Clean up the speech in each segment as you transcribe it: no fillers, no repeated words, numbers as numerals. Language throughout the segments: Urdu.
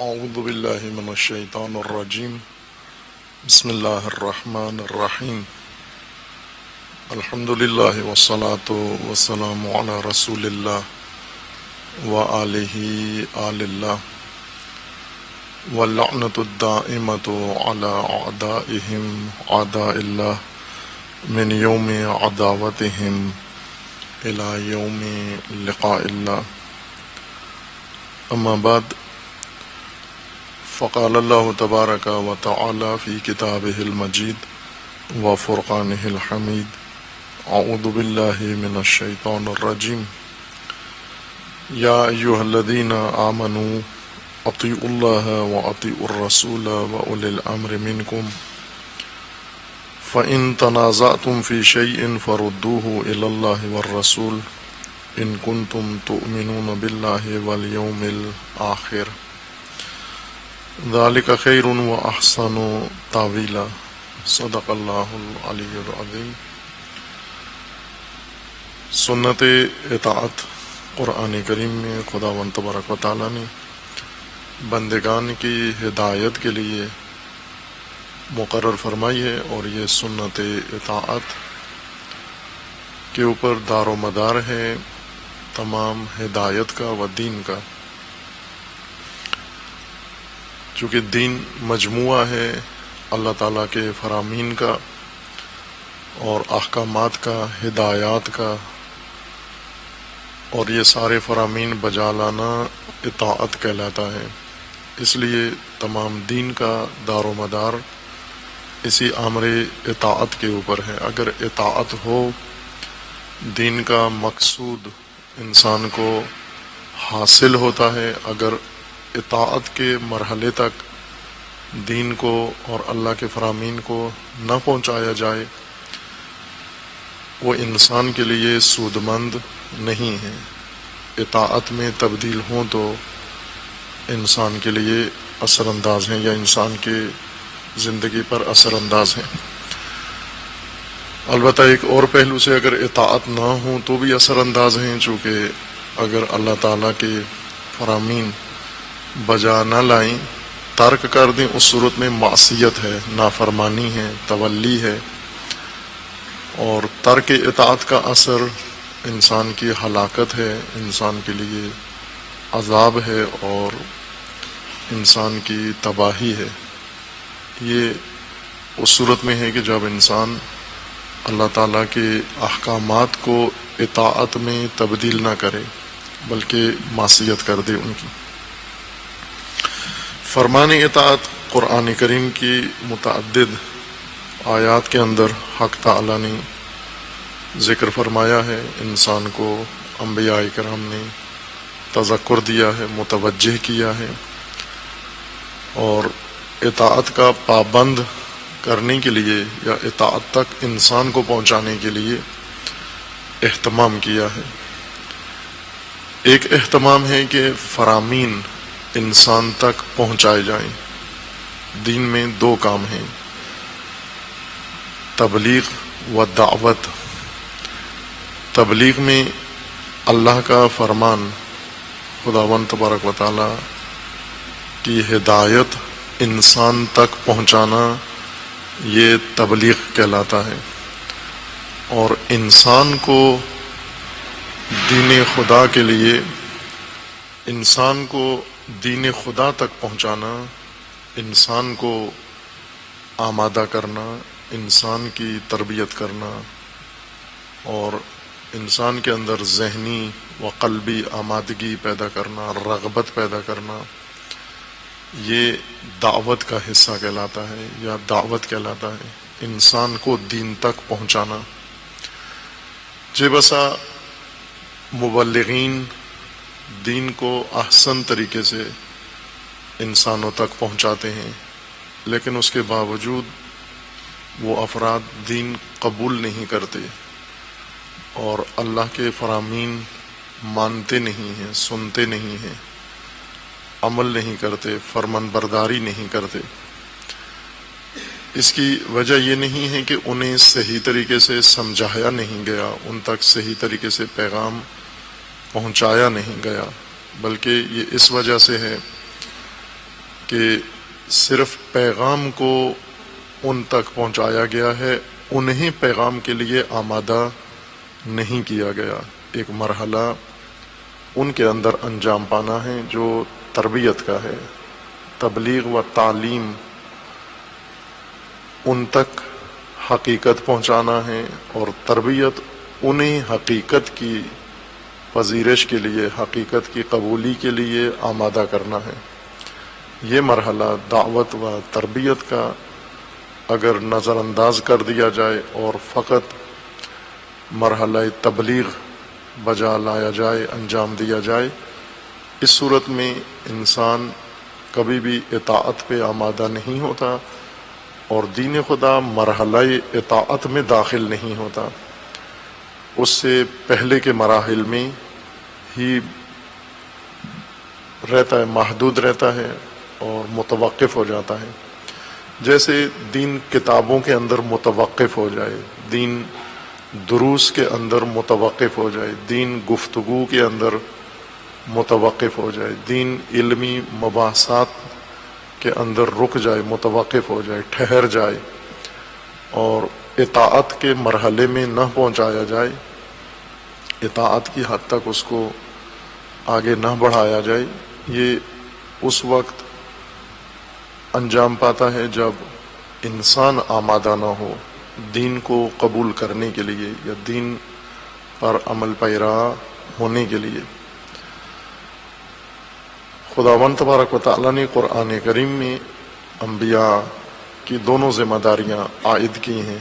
اعوذ باللہ من الشیطان الرجیم بسم اللہ الرحمن الرحیم الحمد للہ والصلاة والسلام علی رسول اللہ وآلہ آل اللہ واللعنۃ الدائمۃ علی اعدائہم اعداء اللہ من یوم عداوتہم الی یوم لقاء اللہ اما بعد فقال اللہ تبارک و تعالی فی کتابہ المجید وفرقانہ الحمید اعوذ باللہ من الشیطان الرجیم یا ایہا الذین آمنوا اطیعوا اللہ واطیعوا الرسول واولی الامر منکم فإن تنازعتم في شيء فردوه إلى الله والرسول إن كنتم تؤمنون بالله واليوم الآخر ذلك خير وأحسن تأويلا صدق الله العلي العظيم۔ سنت اطاعت قرآن کریم میں خداوند تبارک و تعالیٰ نے بندگان کی ہدایت کے لیے مقرر فرمائی ہے، اور یہ سنت اطاعت کے اوپر دار و مدار ہے تمام ہدایت کا و دین کا، چونکہ دین مجموعہ ہے اللہ تعالیٰ کے فرامین کا اور احکامات کا، ہدایات کا، اور یہ سارے فرامین بجا لانا اطاعت کہلاتا ہے۔ اس لیے تمام دین کا دار و مدار اسی امر اطاعت کے اوپر ہے۔ اگر اطاعت ہو، دین کا مقصود انسان کو حاصل ہوتا ہے۔ اگر اطاعت کے مرحلے تک دین کو اور اللہ کے فرامین کو نہ پہنچایا جائے، وہ انسان کے لیے سود مند نہیں ہے۔ اطاعت میں تبدیل ہوں تو انسان کے لیے اثر انداز ہیں، یا انسان کے زندگی پر اثر انداز ہیں۔ البتہ ایک اور پہلو سے اگر اطاعت نہ ہوں تو بھی اثر انداز ہیں، چونکہ اگر اللہ تعالیٰ کے فرامین بجا نہ لائیں، ترک کر دیں، اس صورت میں معصیت ہے، نافرمانی ہے، تولی ہے، اور ترک اطاعت کا اثر انسان کی ہلاکت ہے، انسان کے لیے عذاب ہے اور انسان کی تباہی ہے۔ یہ اس صورت میں ہے کہ جب انسان اللہ تعالیٰ کے احکامات کو اطاعت میں تبدیل نہ کرے بلکہ معصیت کر دے ان کی۔ فرمان اطاعت قرآن کریم کی متعدد آیات کے اندر حق تعالیٰ نے ذکر فرمایا ہے، انسان کو انبیاء کرام نے تذکر دیا ہے، متوجہ کیا ہے، اور اطاعت کا پابند کرنے کے لیے یا اطاعت تک انسان کو پہنچانے کے لیے اہتمام کیا ہے۔ ایک اہتمام ہے کہ فرامین انسان تک پہنچائے جائیں۔ دین میں دو کام ہیں، تبلیغ و دعوت۔ تبلیغ میں اللہ کا فرمان، خداوند تبارک و تعالیٰ کی ہدایت انسان تک پہنچانا، یہ تبلیغ کہلاتا ہے، اور انسان کو دین خدا کے لیے، انسان کو دین خدا تک پہنچانا، انسان کو آمادہ کرنا، انسان کی تربیت کرنا، اور انسان کے اندر ذہنی و قلبی آمادگی پیدا کرنا، رغبت پیدا کرنا، یہ دعوت کا حصہ کہلاتا ہے یا دعوت کہلاتا ہے، انسان کو دین تک پہنچانا۔ جے بسا مبلغین دین کو احسن طریقے سے انسانوں تک پہنچاتے ہیں، لیکن اس کے باوجود وہ افراد دین قبول نہیں کرتے اور اللہ کے فرامین مانتے نہیں ہیں، سنتے نہیں ہیں، عمل نہیں کرتے، فرمان برداری نہیں کرتے۔ اس کی وجہ یہ نہیں ہے کہ انہیں صحیح طریقے سے سمجھایا نہیں گیا، ان تک صحیح طریقے سے پیغام پہنچایا نہیں گیا، بلکہ یہ اس وجہ سے ہے کہ صرف پیغام کو ان تک پہنچایا گیا ہے، انہیں پیغام کے لیے آمادہ نہیں کیا گیا۔ ایک مرحلہ ان کے اندر انجام پانا ہے جو تربیت کا ہے، تبلیغ و تعلیم، ان تک حقیقت پہنچانا ہے، اور تربیت انہیں حقیقت کی پذیرش کے لیے، حقیقت کی قبولی کے لیے آمادہ کرنا ہے۔ یہ مرحلہ دعوت و تربیت کا اگر نظر انداز کر دیا جائے اور فقط مرحلہ تبلیغ بجا لایا جائے، انجام دیا جائے، اس صورت میں انسان کبھی بھی اطاعت پہ آمادہ نہیں ہوتا اور دین خدا مرحلہ اطاعت میں داخل نہیں ہوتا، اس سے پہلے کے مراحل میں ہی رہتا ہے، محدود رہتا ہے اور متوقف ہو جاتا ہے۔ جیسے دین کتابوں کے اندر متوقف ہو جائے، دین دروس کے اندر متوقف ہو جائے، دین گفتگو کے اندر متوقف ہو جائے، دین علمی مباحثات کے اندر رک جائے، متوقف ہو جائے، ٹھہر جائے، اور اطاعت کے مرحلے میں نہ پہنچایا جائے، اطاعت کی حد تک اس کو آگے نہ بڑھایا جائے، یہ اس وقت انجام پاتا ہے جب انسان آمادہ نہ ہو دین کو قبول کرنے کے لیے یا دین پر عمل پیرا ہونے کے لیے۔ خداوند تبارک و تعالیٰ نے قرآن کریم میں انبیاء کی دونوں ذمہ داریاں عائد کی ہیں۔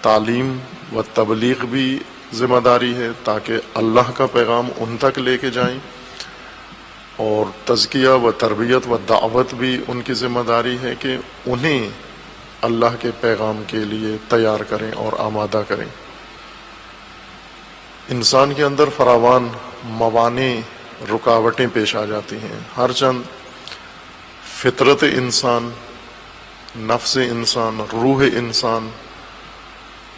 تعلیم و تبلیغ بھی ذمہ داری ہے تاکہ اللہ کا پیغام ان تک لے کے جائیں، اور تزکیہ و تربیت و دعوت بھی ان کی ذمہ داری ہے کہ انہیں اللہ کے پیغام کے لیے تیار کریں اور آمادہ کریں۔ انسان کے اندر فراوان موانع، رکاوٹیں پیش آ جاتی ہیں، ہر چند فطرت انسان، نفس انسان، روح انسان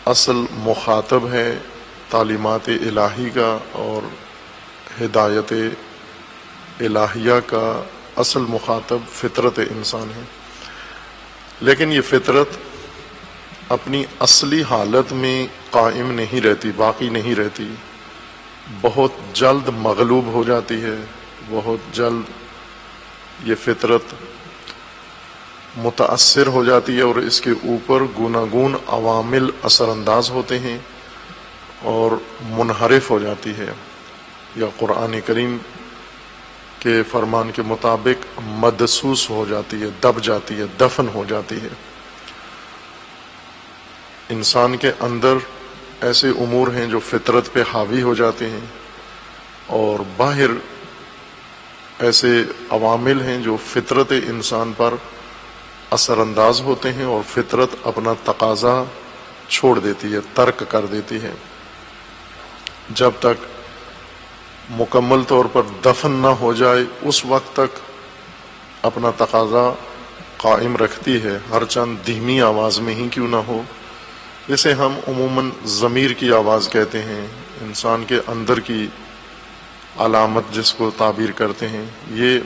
اصل مخاطب ہے تعلیمات الہی کا، اور ہدایت الہیہ کا اصل مخاطب فطرت انسان ہے، لیکن یہ فطرت اپنی اصلی حالت میں قائم نہیں رہتی، باقی نہیں رہتی، بہت جلد مغلوب ہو جاتی ہے، بہت جلد یہ فطرت متاثر ہو جاتی ہے، اور اس کے اوپر گوناگون عوامل اثر انداز ہوتے ہیں اور منحرف ہو جاتی ہے، یا قرآن کریم کے فرمان کے مطابق مدسوس ہو جاتی ہے، دب جاتی ہے، دفن ہو جاتی ہے۔ انسان کے اندر ایسے امور ہیں جو فطرت پہ حاوی ہو جاتے ہیں، اور باہر ایسے عوامل ہیں جو فطرت انسان پر اثر انداز ہوتے ہیں، اور فطرت اپنا تقاضا چھوڑ دیتی ہے، ترک کر دیتی ہے۔ جب تک مکمل طور پر دفن نہ ہو جائے اس وقت تک اپنا تقاضا قائم رکھتی ہے، ہر چند دھیمی آواز میں ہی کیوں نہ ہو، جسے ہم عموماً ضمیر کی آواز کہتے ہیں، انسان کے اندر کی علامت جس کو تعبیر کرتے ہیں۔ یہ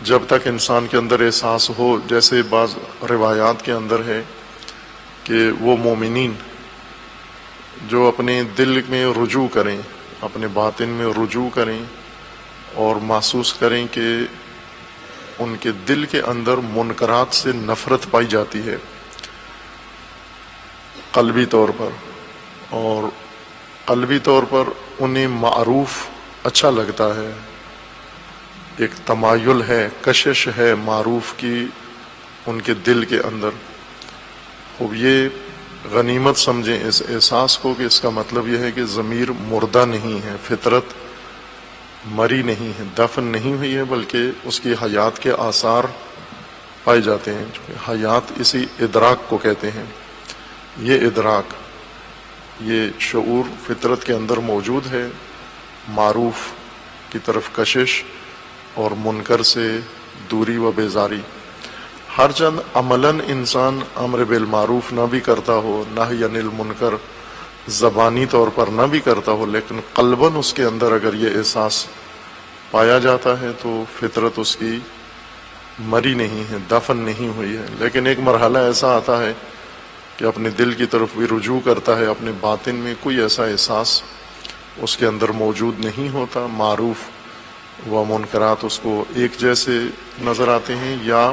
جب تک انسان کے اندر احساس ہو، جیسے بعض روایات کے اندر ہے کہ وہ مومنین جو اپنے دل میں رجوع کریں، اپنے باطن میں رجوع کریں اور محسوس کریں کہ ان کے دل کے اندر منکرات سے نفرت پائی جاتی ہے قلبی طور پر، اور قلبی طور پر انہیں معروف اچھا لگتا ہے، ایک تمایل ہے، کشش ہے معروف کی ان کے دل کے اندر۔ خوب یہ غنیمت سمجھیں اس احساس کو کہ اس کا مطلب یہ ہے کہ ضمیر مردہ نہیں ہے، فطرت مری نہیں ہے، دفن نہیں ہوئی ہے، بلکہ اس کی حیات کے آثار پائے جاتے ہیں۔ حیات اسی ادراک کو کہتے ہیں۔ یہ ادراک، یہ شعور فطرت کے اندر موجود ہے، معروف کی طرف کشش اور منکر سے دوری و بیزاری۔ ہر چند عملاً انسان امر بالمعروف نہ بھی کرتا ہو، نہی عن المنکر زبانی طور پر نہ بھی کرتا ہو، لیکن قلباً اس کے اندر اگر یہ احساس پایا جاتا ہے تو فطرت اس کی مری نہیں ہے، دفن نہیں ہوئی ہے، لیکن ایک مرحلہ ایسا آتا ہے کہ اپنے دل کی طرف بھی رجوع کرتا ہے، اپنے باطن میں کوئی ایسا احساس اس کے اندر موجود نہیں ہوتا، معروف و منکرات اس کو ایک جیسے نظر آتے ہیں، یا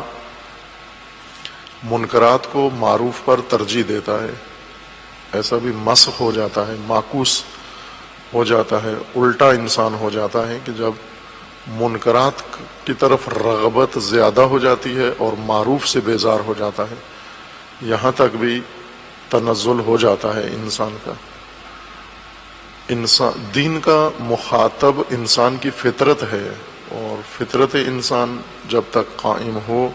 منکرات کو معروف پر ترجیح دیتا ہے، ایسا بھی مسخ ہو جاتا ہے، معکوس ہو جاتا ہے، الٹا انسان ہو جاتا ہے کہ جب منکرات کی طرف رغبت زیادہ ہو جاتی ہے اور معروف سے بیزار ہو جاتا ہے، یہاں تک بھی تنزل ہو جاتا ہے انسان کا۔ دین کا مخاطب انسان کی فطرت ہے، اور فطرت انسان جب تک قائم ہو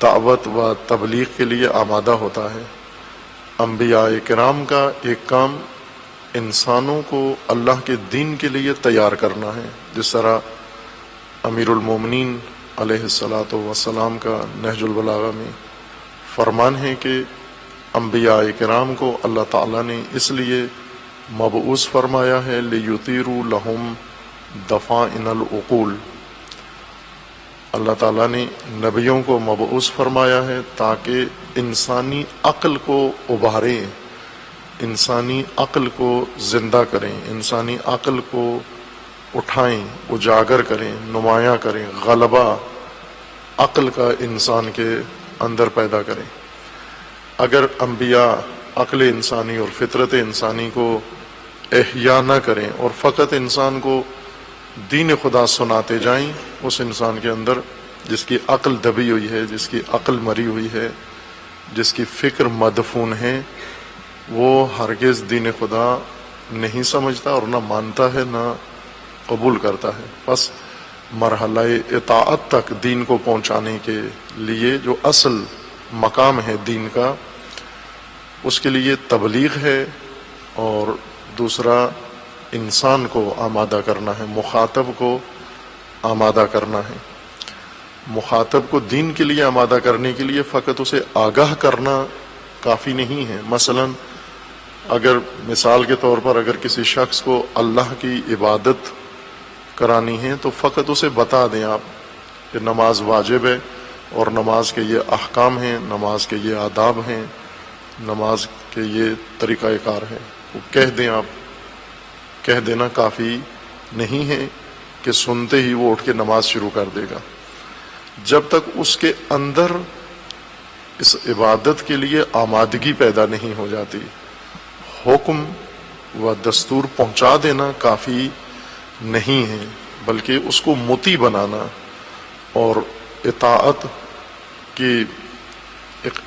دعوت و تبلیغ کے لیے آمادہ ہوتا ہے۔ انبیاء کرام کا ایک کام انسانوں کو اللہ کے دین کے لیے تیار کرنا ہے، جس طرح امیر المومنین علیہ الصلاۃ والسلام کا نہج البلاغہ میں فرمان ہے کہ انبیاء کرام کو اللہ تعالیٰ نے اس لیے مبعوث فرمایا ہے لیطیروا لہم دفائن العقول، اللہ تعالیٰ نے نبیوں کو مبعوث فرمایا ہے تاکہ انسانی عقل کو ابھاریں، انسانی عقل کو زندہ کریں، انسانی عقل کو اٹھائیں، اجاگر کریں، نمایاں کریں، غلبہ عقل کا انسان کے اندر پیدا کریں۔ اگر انبیاء عقل انسانی اور فطرت انسانی کو احیا نہ کریں اور فقط انسان کو دین خدا سناتے جائیں، اس انسان کے اندر جس کی عقل دبی ہوئی ہے، جس کی عقل مری ہوئی ہے، جس کی فکر مدفون ہے، وہ ہرگز دین خدا نہیں سمجھتا اور نہ مانتا ہے نہ قبول کرتا ہے۔ بس مرحلہ اطاعت تک دین کو پہنچانے کے لیے جو اصل مقام ہے دین کا، اس کے لیے تبلیغ ہے، اور دوسرا انسان کو آمادہ کرنا ہے، مخاطب کو آمادہ کرنا ہے۔ مخاطب کو دین کے لیے آمادہ کرنے کے لیے فقط اسے آگاہ کرنا کافی نہیں ہے۔ مثلا اگر مثال کے طور پر اگر کسی شخص کو اللہ کی عبادت کرانی ہے تو فقط اسے بتا دیں آپ کہ نماز واجب ہے اور نماز کے یہ احکام ہیں، نماز کے یہ آداب ہیں، نماز کے یہ طریقہ کار ہے، وہ کہہ دیں آپ، کہہ دینا کافی نہیں ہے کہ سنتے ہی وہ اٹھ کے نماز شروع کر دے گا۔ جب تک اس کے اندر اس عبادت کے لیے آمادگی پیدا نہیں ہو جاتی، حکم و دستور پہنچا دینا کافی نہیں ہے، بلکہ اس کو مطیع بنانا اور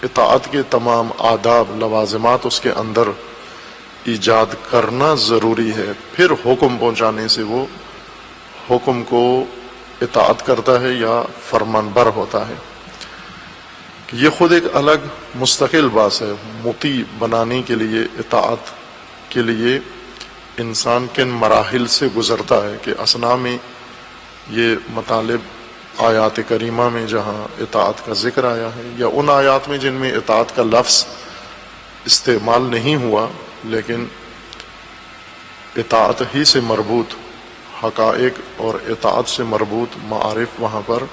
اطاعت کے تمام آداب لوازمات اس کے اندر ایجاد کرنا ضروری ہے۔ پھر حکم پہنچانے سے وہ حکم کو اطاعت کرتا ہے یا فرمانبر ہوتا ہے۔ یہ خود ایک الگ مستقل بات ہے۔ مطیع بنانے کے لیے، اطاعت کے لیے انسان کن مراحل سے گزرتا ہے کہ اسنا میں یہ مطالب آیات کریمہ میں جہاں اطاعت کا ذکر آیا ہے، یا ان آیات میں جن میں اطاعت کا لفظ استعمال نہیں ہوا لیکن اطاعت ہی سے مربوط حقائق اور اطاعت سے مربوط معارف وہاں پر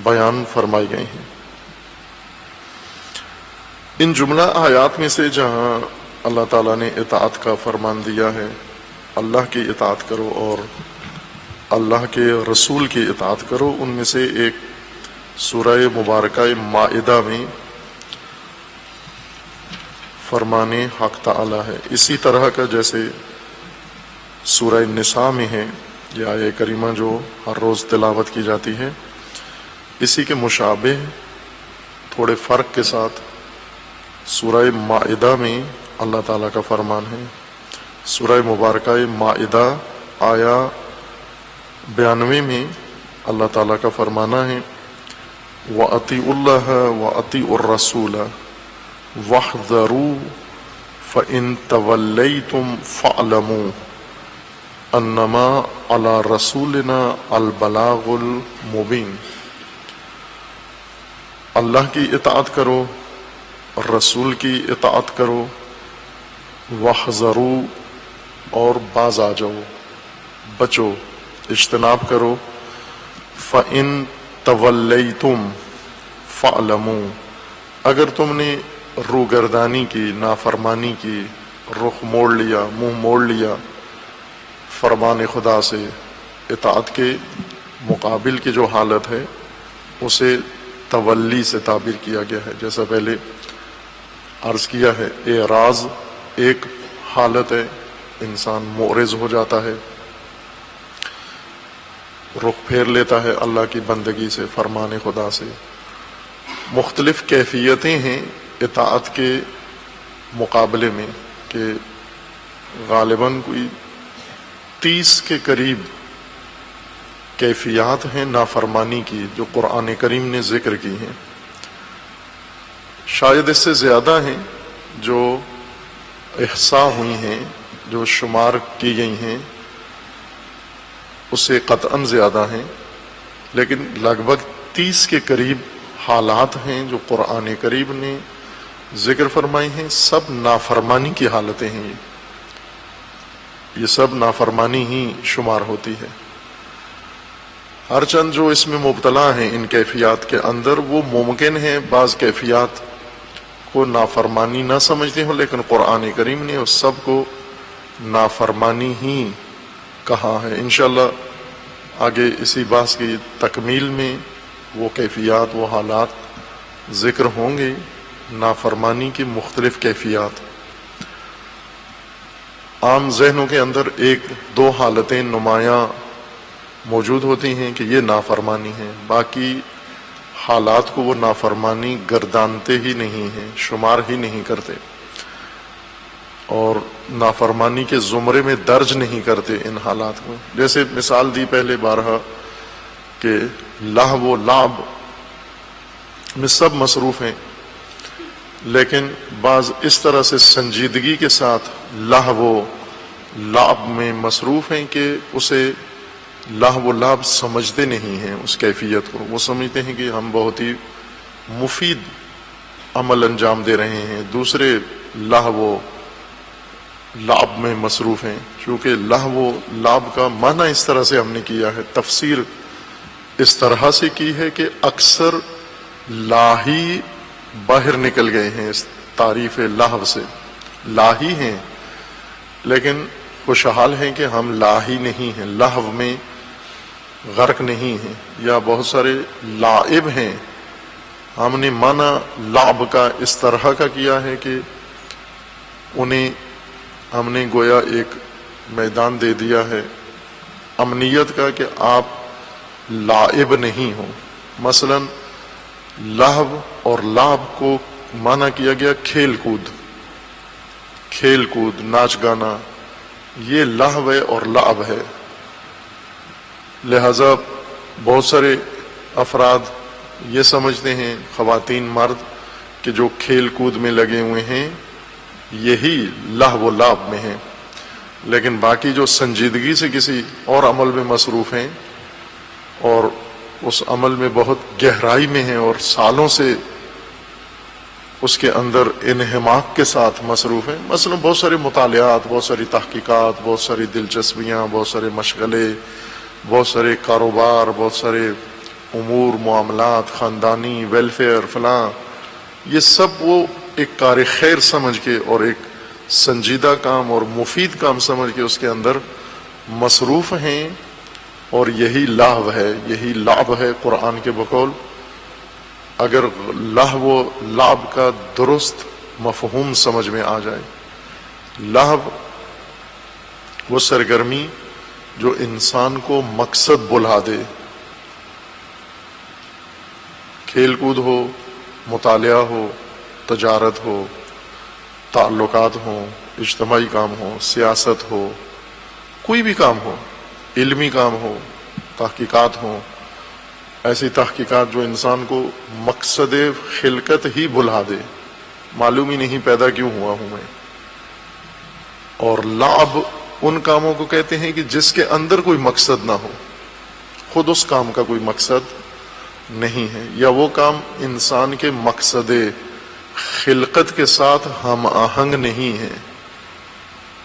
بیان فرمائی گئی ہیں۔ ان جملہ آیات میں سے جہاں اللہ تعالیٰ نے اطاعت کا فرمان دیا ہے، اللہ کی اطاعت کرو اور اللہ کے رسول کی اطاعت کرو، ان میں سے ایک سورہ مبارکہ مائدہ میں فرمان حق تعالی ہے، اسی طرح کا جیسے سورہ نساء میں ہے، یہ آیہ کریمہ جو ہر روز تلاوت کی جاتی ہے، اسی کے مشابہ تھوڑے فرق کے ساتھ سورہ مائدہ میں اللہ تعالیٰ کا فرمان ہے۔ سورہ مبارکہ مائدہ آیا 92 میں اللہ تعالیٰ کا فرمانا ہے، وَأَطِيعُوا اللَّهَ وَأَطِيعُوا الرَّسُولَ وَاحْذَرُوا فَإِن تَوَلَّيْتُمْ فَاعْلَمُوا أَنَّمَا عَلَى رَسُولِنَا الْبَلَاغُ الْمُبِينُ۔ اللہ کی اطاعت کرو، رسول کی اطاعت کرو، وَاحْذَرُوا اور باز آ جاؤ، بچو، اجتناب کرو. فَإِن تَوَلَّيْتُمْ فَاعْلَمُوا، اگر تم نے روگردانی کی، نافرمانی کی، رخ موڑ لیا، منہ موڑ لیا فرمان خدا سے، اطاعت کے مقابل کی جو حالت ہے اسے تولی سے تعبیر کیا گیا ہے. جیسا پہلے عرض کیا ہے، اعراض ایک حالت ہے، انسان معرض ہو جاتا ہے، رخ پھیر لیتا ہے اللہ کی بندگی سے، فرمان خدا سے. مختلف کیفیتیں ہیں اطاعت کے مقابلے میں کہ غالباً کوئی 30 کے قریب کیفیات ہیں نافرمانی کی جو قرآن کریم نے ذکر کی ہیں. شاید اس سے زیادہ ہیں جو احصاء ہوئی ہیں، جو شمار کی گئی ہیں، اس سے قطعاً زیادہ ہیں، لیکن لگ بھگ 30 کے قریب حالات ہیں جو قرآن کریم نے ذکر فرمائی ہیں. سب نافرمانی کی حالتیں ہیں، یہ سب نافرمانی ہی شمار ہوتی ہے. ہر چند جو اس میں مبتلا ہیں ان کیفیات کے اندر، وہ ممکن ہے بعض کیفیات کو نافرمانی نہ سمجھتے ہوں، لیکن قرآن کریم نے اس سب کو نافرمانی ہی کہا ہے. انشاءاللہ آگے اسی بحث کی تکمیل میں وہ کیفیات، وہ حالات ذکر ہوں گے، نافرمانی کی مختلف کیفیات. عام ذہنوں کے اندر ایک دو حالتیں نمایاں موجود ہوتی ہیں کہ یہ نافرمانی ہے، باقی حالات کو وہ نافرمانی گردانتے ہی نہیں ہیں، شمار ہی نہیں کرتے اور نافرمانی کے زمرے میں درج نہیں کرتے ان حالات کو. جیسے مثال دی پہلے بارہا کہ لہو و لعب میں سب مصروف ہیں، لیکن بعض اس طرح سے سنجیدگی کے ساتھ لہو و لعب میں مصروف ہیں کہ اسے لہو و لعب سمجھتے نہیں ہیں. اس کیفیت کو وہ سمجھتے ہیں کہ ہم بہت ہی مفید عمل انجام دے رہے ہیں، دوسرے لہو و لعب میں مصروف ہیں. چونکہ لہو و لعب کا معنی اس طرح سے ہم نے کیا ہے، تفسیر اس طرح سے کی ہے کہ اکثر لاہی باہر نکل گئے ہیں اس تعریف لہو سے، لاہی ہیں لیکن خوشحال ہیں کہ ہم لاہی نہیں ہیں، لہو میں غرق نہیں ہیں. یا بہت سارے لائب ہیں، ہم نے معنی لعب کا اس طرح کا کیا ہے کہ انہیں ہم نے گویا ایک میدان دے دیا ہے امنیت کا کہ آپ لائب نہیں ہوں. مثلا لہو اور لعب کو معنی کیا گیا کھیل کود، ناچ گانا، یہ لہو اور لعب ہے. لہذا بہت سارے افراد یہ سمجھتے ہیں، خواتین مرد، کہ جو کھیل کود میں لگے ہوئے ہیں یہی لہو و لعب میں ہیں، لیکن باقی جو سنجیدگی سے کسی اور عمل میں مصروف ہیں اور اس عمل میں بہت گہرائی میں ہیں اور سالوں سے اس کے اندر انہماک کے ساتھ مصروف ہیں. مثلا بہت سارے مطالعات، بہت ساری تحقیقات، بہت ساری دلچسپیاں، بہت سارے مشغلے، بہت سارے کاروبار، بہت سارے امور، معاملات، خاندانی ویلفیئر، فلاں، یہ سب وہ ایک کار خیر سمجھ کے اور ایک سنجیدہ کام اور مفید کام سمجھ کے اس کے اندر مصروف ہیں، اور یہی لہو ہے، یہی لعب ہے قرآن کے بقول. اگر لہو و لعب کا درست مفہوم سمجھ میں آ جائے، لہو وہ سرگرمی جو انسان کو مقصد بلا دے، کھیل کود ہو، مطالعہ ہو، تجارت ہو، تعلقات ہوں، اجتماعی کام ہو، سیاست ہو، کوئی بھی کام ہو، علمی کام ہو، تحقیقات ہوں، ایسی تحقیقات جو انسان کو مقصد خلقت ہی بھلا دے، معلوم ہی نہیں پیدا کیوں ہوا ہوں میں. اور لعب ان کاموں کو کہتے ہیں کہ جس کے اندر کوئی مقصد نہ ہو، خود اس کام کا کوئی مقصد نہیں ہے، یا وہ کام انسان کے مقصد خلقت کے ساتھ ہم آہنگ نہیں ہے.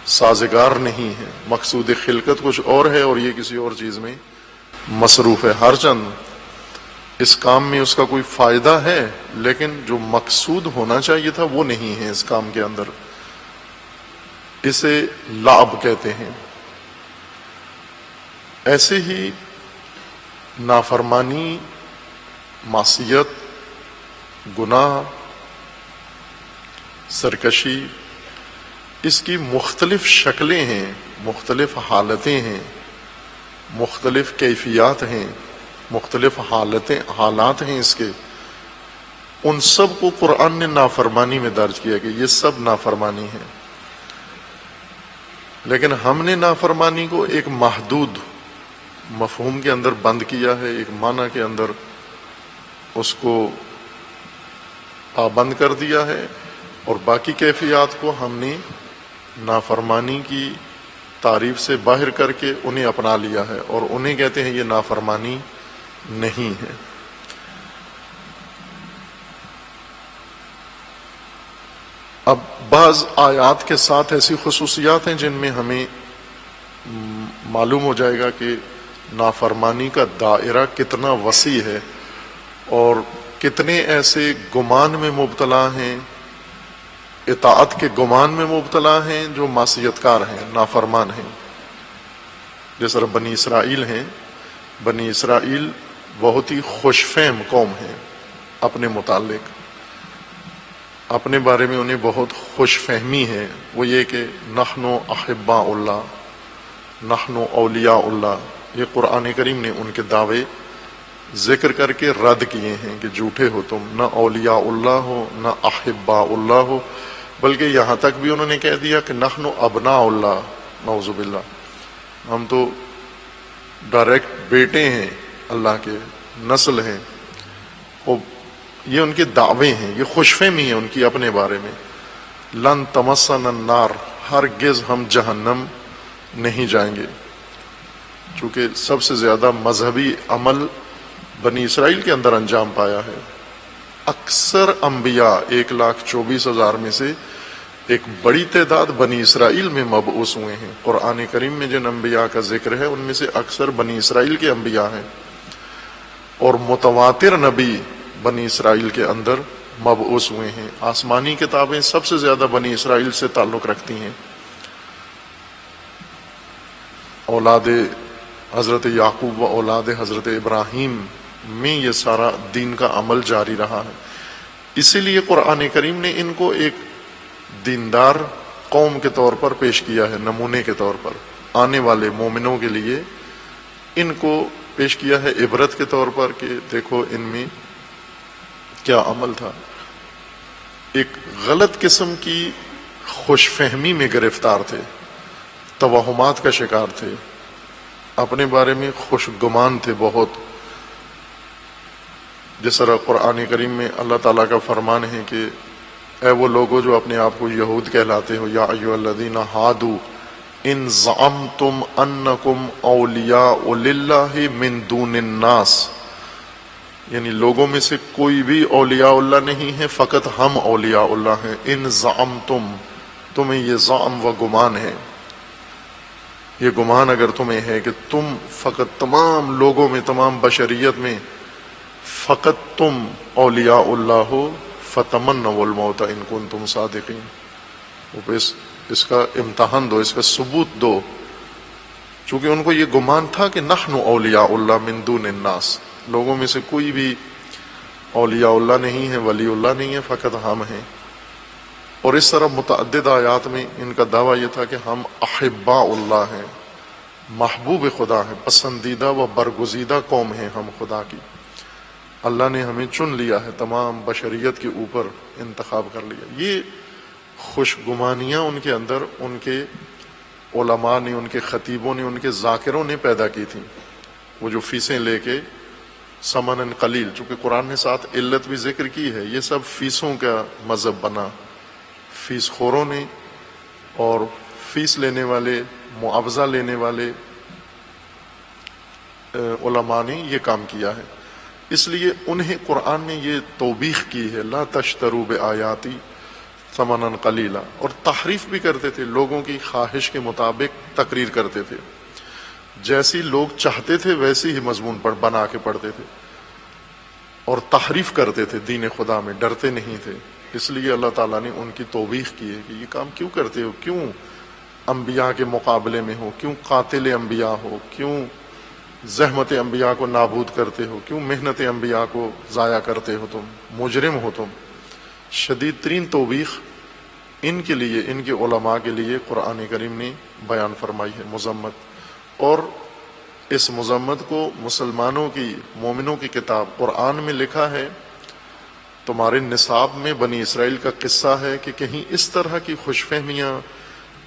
سازگار نہیں ہے، مقصود خلقت کچھ اور ہے اور یہ کسی اور چیز میں مصروف ہے، ہر چند اس کام میں اس کا کوئی فائدہ ہے لیکن جو مقصود ہونا چاہیے تھا وہ نہیں ہے اس کام کے اندر، اسے لعب کہتے ہیں۔ ایسے ہی نافرمانی، معصیت، گناہ، سرکشی، اس کی مختلف شکلیں ہیں، مختلف حالتیں ہیں، مختلف کیفیات ہیں، مختلف حالات ہیں اس کے، ان سب کو قرآن نے نافرمانی میں درج کیا کہ یہ سب نافرمانی ہے۔ لیکن ہم نے نافرمانی کو ایک محدود مفہوم کے اندر بند کیا ہے، ایک معنی کے اندر اس کو پابند کر دیا ہے، اور باقی کیفیات کو ہم نے نافرمانی کی تعریف سے باہر کر کے انہیں اپنا لیا ہے، اور انہیں کہتے ہیں یہ نافرمانی نہیں ہے۔ اب بعض آیات کے ساتھ ایسی خصوصیات ہیں جن میں ہمیں معلوم ہو جائے گا کہ نافرمانی کا دائرہ کتنا وسیع ہے اور کتنے ایسے گمان میں مبتلا ہیں، اطاعت کے گمان میں مبتلا ہیں جو معصیت کار ہیں، نافرمان ہیں۔ جس طرح بنی اسرائیل ہیں، بنی اسرائیل بہت ہی خوش فہم قوم ہیں اپنے متعلق، اپنے بارے میں انہیں بہت خوش فہمی ہے، وہ یہ کہ نحن احباء اللہ، نحن اولیاء اللہ۔ یہ قرآن کریم نے ان کے دعوے ذکر کر کے رد کیے ہیں کہ جھوٹے ہو تم، نہ اولیاء اللہ ہو نہ احباء اللہ ہو، بلکہ یہاں تک بھی انہوں نے کہہ دیا کہ نحن ابناء اللہ، نعوذ باللہ، ہم تو ڈائریکٹ بیٹے ہیں اللہ کے، نسل ہیں۔ یہ ان کے دعوے ہیں، یہ خوش فہمی ہے ان کی اپنے بارے میں۔ لن تمسنا النار، ہرگز ہم جہنم نہیں جائیں گے، چونکہ سب سے زیادہ مذہبی عمل بنی اسرائیل کے اندر انجام پایا ہے۔ اکثر انبیاء 1,24,000 میں سے ایک بڑی تعداد بنی اسرائیل میں مبعوث ہوئے ہیں۔ قرآن کریم میں جن انبیاء کا ذکر ہے ان میں سے اکثر بنی اسرائیل کے انبیاء ہیں، اور متواتر نبی بنی اسرائیل کے اندر مبعوث ہوئے ہیں۔ آسمانی کتابیں سب سے زیادہ بنی اسرائیل سے تعلق رکھتی ہیں۔ اولاد حضرت یعقوب و اولاد حضرت ابراہیم میں یہ سارا دین کا عمل جاری رہا ہے، اسی لیے قرآن کریم نے ان کو ایک دیندار قوم کے طور پر پیش کیا ہے، نمونے کے طور پر آنے والے مومنوں کے لیے ان کو پیش کیا ہے عبرت کے طور پر کہ دیکھو ان میں کیا عمل تھا۔ ایک غلط قسم کی خوش فہمی میں گرفتار تھے، توہمات کا شکار تھے، اپنے بارے میں خوش گمان تھے بہت۔ جس طرح قرآن کریم میں اللہ تعالیٰ کا فرمان ہے کہ اے وہ لوگوں جو اپنے آپ کو یہود کہلاتے ہو، یا ایھا الذین ھادوا ان زعمتم انکم اولیاء للہ من دون الناس، یعنی لوگوں میں سے کوئی بھی اولیاء اللہ نہیں ہے، فقط ہم اولیاء اللہ ہیں۔ ان زعمتم، تمہیں یہ زعم و گمان ہے، یہ گمان اگر تمہیں ہے کہ تم فقط تمام لوگوں میں، تمام بشریت میں فقط تم اولیاء اللہ ہو، فتمنوا الموت ان کنتم صادقین، اس کا امتحان دو، اس کا ثبوت دو، چونکہ ان کو یہ گمان تھا کہ نحن اولیاء اللہ من دون الناس، لوگوں میں سے کوئی بھی اولیاء اللہ نہیں ہے، ولی اللہ نہیں ہے، فقط ہم ہیں۔ اور اس طرح متعدد آیات میں ان کا دعویٰ یہ تھا کہ ہم احباء اللہ ہیں، محبوب خدا ہیں، پسندیدہ و برگزیدہ قوم ہیں ہم خدا کی، اللہ نے ہمیں چن لیا ہے، تمام بشریت کے اوپر انتخاب کر لیا۔ یہ خوش گمانیاں ان کے اندر ان کے علماء نے، ان کے خطیبوں نے، ان کے ذاکروں نے پیدا کی تھیں۔ وہ جو فیسیں لے کے ثمن قلیل، چونکہ قرآن نے ساتھ علت بھی ذکر کی ہے، یہ سب فیسوں کا مذہب بنا، فیس خوروں نے اور فیس لینے والے، معاوضہ لینے والے علماء نے یہ کام کیا ہے۔ اس لیے انہیں قرآن نے یہ توبیخ کی ہے، لا تشتروا بآیاتی ثمنا قلیلا، اور تحریف بھی کرتے تھے، لوگوں کی خواہش کے مطابق تقریر کرتے تھے، جیسی لوگ چاہتے تھے ویسی ہی مضمون بنا کے پڑھتے تھے، اور تحریف کرتے تھے دین خدا میں، ڈرتے نہیں تھے۔ اس لیے اللہ تعالیٰ نے ان کی توبیخ کی ہے کہ یہ کام کیوں کرتے ہو، کیوں انبیاء کے مقابلے میں ہو، کیوں قاتل انبیاء ہو، کیوں زحمت انبیاء کو نابود کرتے ہو، کیوں محنت انبیاء کو ضائع کرتے ہو، تم مجرم ہو تم۔ شدید ترین توبیخ ان کے لیے، ان کے علماء کے لیے قرآن کریم نے بیان فرمائی ہے، مذمت۔ اور اس مذمت کو مسلمانوں کی، مومنوں کی کتاب قرآن میں لکھا ہے۔ تمہارے نصاب میں بنی اسرائیل کا قصہ ہے کہ کہیں اس طرح کی خوش فہمیاں،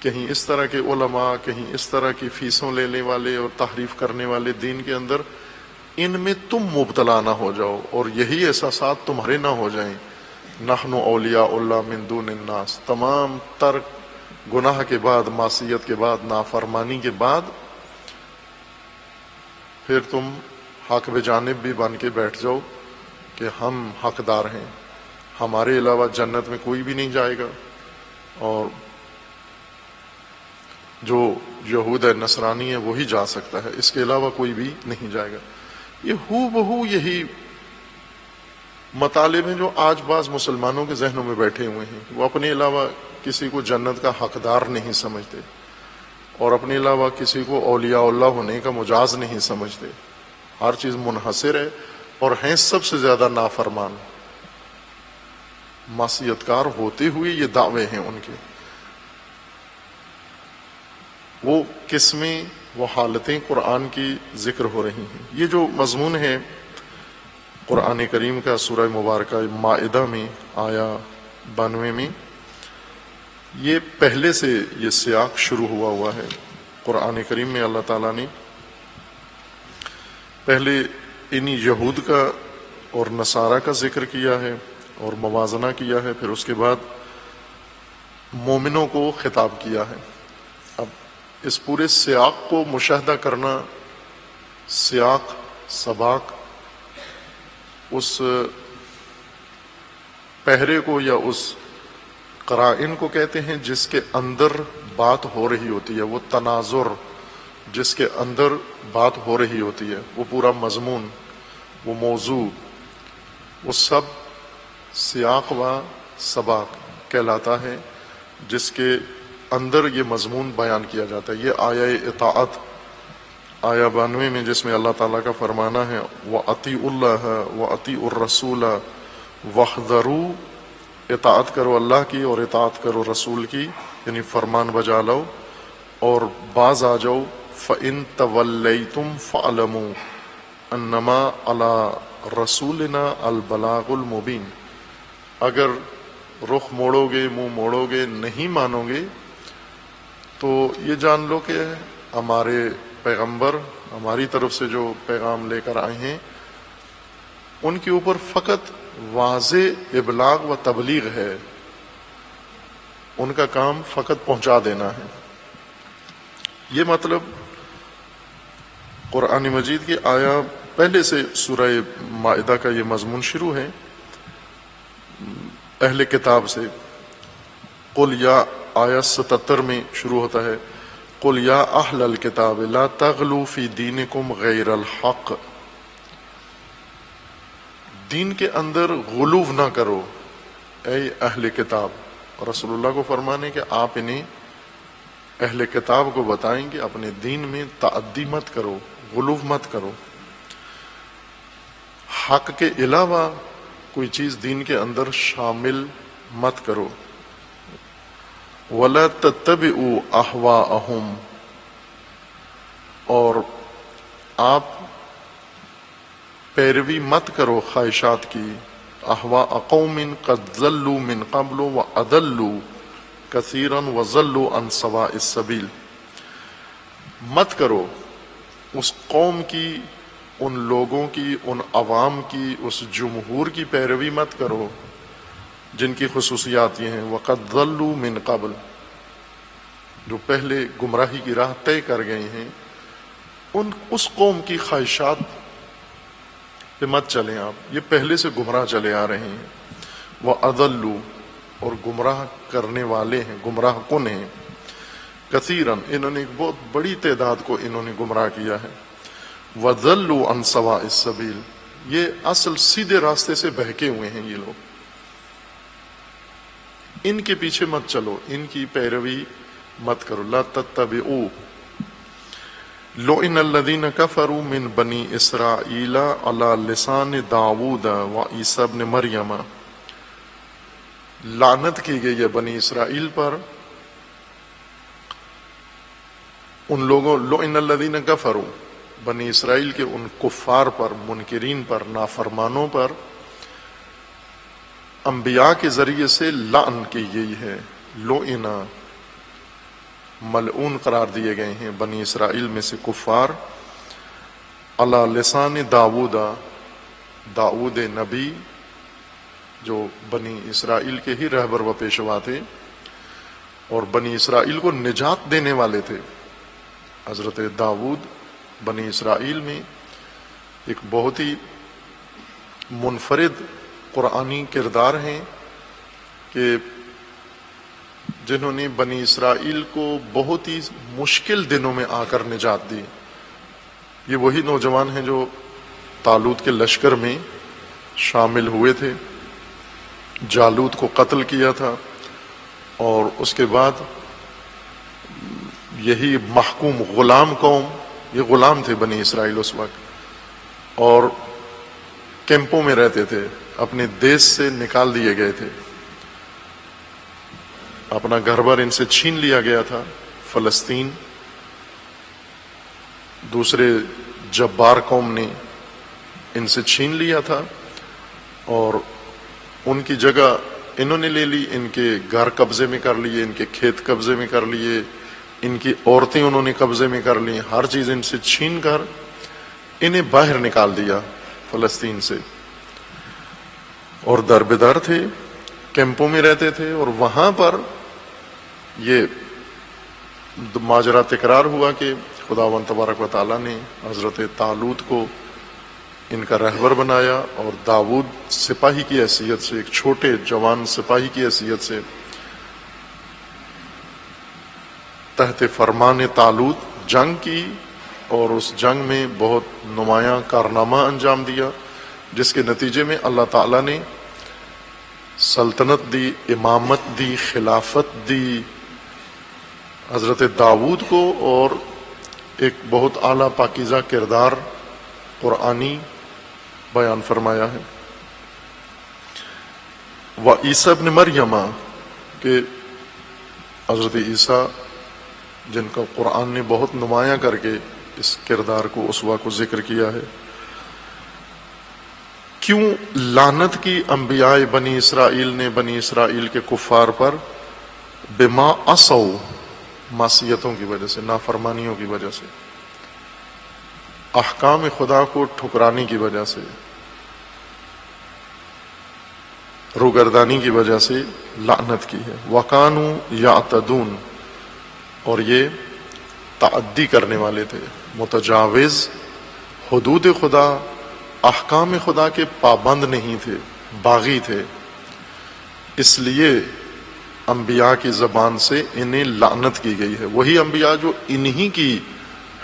کہیں اس طرح کے علماء، کہیں اس طرح کی فیسوں لینے والے اور تحریف کرنے والے دین کے اندر، ان میں تم مبتلا نہ ہو جاؤ اور یہی احساسات تمہارے نہ ہو جائیں۔ نحن اولیاء اللہ من دون الناس، تمام تر گناہ کے بعد، معصیت کے بعد، نافرمانی کے بعد، پھر تم حق بجانب بھی بن کے بیٹھ جاؤ کہ ہم حقدار ہیں، ہمارے علاوہ جنت میں کوئی بھی نہیں جائے گا، اور جو یہود ہے، نصرانی ہے، وہی جا سکتا ہے، اس کے علاوہ کوئی بھی نہیں جائے گا۔ یہ ہو بہو یہی مطالب ہیں جو آج بعض مسلمانوں کے ذہنوں میں بیٹھے ہوئے ہیں۔ وہ اپنے علاوہ کسی کو جنت کا حقدار نہیں سمجھتے، اور اپنے علاوہ کسی کو اولیاء اللہ ہونے کا مجاز نہیں سمجھتے۔ ہر چیز منحصر ہے، اور ہیں سب سے زیادہ نافرمان، معصیت کار ہوتے ہوئے یہ دعوے ہیں ان کے۔ وہ قسمیں، وہ حالتیں قرآن کی ذکر ہو رہی ہیں۔ یہ جو مضمون ہے قرآن کریم کا سورہ مبارکہ مائدہ میں آیا 92 میں، یہ پہلے سے یہ سیاق شروع ہوا ہے۔ قرآن کریم میں اللہ تعالیٰ نے پہلے انہی یہود کا اور نصارہ کا ذکر کیا ہے اور موازنہ کیا ہے، پھر اس کے بعد مومنوں کو خطاب کیا ہے۔ اب اس پورے سیاق کو مشاہدہ کرنا، سیاق، سباق، اس پہرے کو یا اس قرائن کو کہتے ہیں جس کے اندر بات ہو رہی ہوتی ہے، وہ تناظر جس کے اندر بات ہو رہی ہوتی ہے، وہ پورا مضمون، وہ موضوع، وہ سب سیاق و سباق کہلاتا ہے، جس کے اندر یہ مضمون بیان کیا جاتا ہے۔ یہ آیہ اطاعت، آیہ 92 میں جس میں اللہ تعالیٰ کا فرمانا ہے وَأَطِیعُوا اللَّهَ وَأَطِیعُوا الرَّسُولَ وَاحْذَرُوا، اطاعت کرو اللہ کی اور اطاعت کرو رسول کی، یعنی فرمان بجا لو اور باز آ جاؤ۔ فَإِن تَوَلَّيْتُمْ فَاعْلَمُوا أَنَّمَا عَلَىٰ رَسُولِنَا الْبَلَاغُ الْمُبِينُ، اگر رخ موڑو گے، منہ موڑو گے، نہیں مانو گے، تو یہ جان لو کہ ہمارے پیغمبر ہماری طرف سے جو پیغام لے کر آئے ہیں، ان کے اوپر فقط واضح ابلاغ و تبلیغ ہے، ان کا کام فقط پہنچا دینا ہے۔ یہ مطلب قرآن مجید کی آیا پہلے سے سورہ مائدہ کا یہ مضمون شروع ہے اہل کتاب سے۔ قل یا، آیا 77 میں شروع ہوتا ہے، قل یا اہل الکتاب لا تغلوا فی دینکم غیر الحق، دین کے اندر غلو نہ کرو اے اہل کتاب۔ رسول اللہ کو فرمانے کہ آپ انہیں، اہل کتاب کو بتائیں کہ اپنے دین میں تعدی مت کرو، غلو مت کرو، حق کے علاوہ کوئی چیز دین کے اندر شامل مت کرو۔ وَلَا تَتَّبِعُوا أَهْوَاءَهُمْ، اور آپ پیروی مت کرو خواہشات کی، احواء قوم قد ضلوا من قبل وأضلوا كثيرا وضلوا عن سواء السبيل، مت کرو اس قوم کی، ان لوگوں کی، ان عوام کی، اس جمہور کی پیروی مت کرو جن کی خصوصیات یہ ہیں وقد ضلوا من قبل، جو پہلے گمراہی کی راہ طے کر گئے ہیں، اس قوم کی خواہشات پہ مت چلیں آپ، یہ پہلے سے گمراہ چلے آ رہے ہیں۔ وَأَضَلُّوا، اور گمراہ کرنے والے ہیں، گمراہ کن ہیں، کثیرن انہوں نے ایک بہت بڑی تعداد کو انہوں نے گمراہ کیا ہے، وَضَلُّوا عَنْ سَوَاءِ السَّبِيلِ یہ اصل سیدھے راستے سے بہکے ہوئے ہیں یہ لوگ، ان کے پیچھے مت چلو، ان کی پیروی مت کرو، لا تتبعوا لُعِنَ الَّذِينَ كَفَرُوا مِن بَنِي إِسْرَائِيلَ عَلَى لِسَانِ داؤد وعیسی ابن مریم، لعنت کی گئی ہے بنی اسرائیل پر ان لوگوں، لُعِنَ الَّذِينَ كَفَرُوا بنی اسرائیل کے ان کفار پر، منکرین پر، نافرمانوں پر انبیاء کے ذریعے سے لعن کی گئی ہے، لُعِنَ ملعون قرار دیے گئے ہیں بنی اسرائیل میں سے کفار، علی لسان داؤد، داؤد نبی جو بنی اسرائیل کے ہی رہبر و پیشوا تھے اور بنی اسرائیل کو نجات دینے والے تھے۔ حضرت داؤد بنی اسرائیل میں ایک بہت ہی منفرد قرآنی کردار ہیں کہ جنہوں نے بنی اسرائیل کو بہت ہی مشکل دنوں میں آ کر نجات دی۔ یہ وہی نوجوان ہیں جو طالوت کے لشکر میں شامل ہوئے تھے، جالوت کو قتل کیا تھا، اور اس کے بعد یہی محکوم غلام قوم، یہ غلام تھے بنی اسرائیل اس وقت، اور کیمپوں میں رہتے تھے، اپنے دیش سے نکال دیے گئے تھے، اپنا گھر بار ان سے چھین لیا گیا تھا۔ فلسطین دوسرے جبار قوم نے ان سے چھین لیا تھا اور ان کی جگہ انہوں نے لے لی، ان کے گھر قبضے میں کر لیے، ان کے کھیت قبضے میں کر لیے، ان کی عورتیں انہوں نے قبضے میں کر لی، ہر چیز ان سے چھین کر انہیں باہر نکال دیا فلسطین سے، اور در بدر تھے، کیمپوں میں رہتے تھے، اور وہاں پر یہ ماجرا تکرار ہوا کہ خداوند تبارک و تعالیٰ نے حضرت طالوت کو ان کا رہبر بنایا، اور داؤد سپاہی کی حیثیت سے، ایک چھوٹے جوان سپاہی کی حیثیت سے تحت فرمان طالوت جنگ کی، اور اس جنگ میں بہت نمایاں کارنامہ انجام دیا، جس کے نتیجے میں اللہ تعالیٰ نے سلطنت دی، امامت دی، خلافت دی حضرت داؤد کو، اور ایک بہت اعلیٰ پاکیزہ کردار قرآنی بیان فرمایا ہے۔ وعیسی ابن مریم کہ حضرت عیسیٰ جن کا قرآن نے بہت نمایاں کر کے اس کردار کو، اسوہ کو ذکر کیا ہے۔ کیوں لعنت کی انبیاء بنی اسرائیل نے بنی اسرائیل کے کفار پر؟ بما عصوا، معصیتوں کی وجہ سے، نافرمانیوں کی وجہ سے، احکام خدا کو ٹھکرانے کی وجہ سے، روگردانی کی وجہ سے لعنت کی ہے۔ وَكَانُوا يَعْتَدُونَ اور یہ تعدی کرنے والے تھے، متجاوز، حدود خدا، احکام خدا کے پابند نہیں تھے، باغی تھے، اس لیے انبیاء کی زبان سے انہیں لعنت کی گئی ہے۔ وہی انبیاء جو انہی کی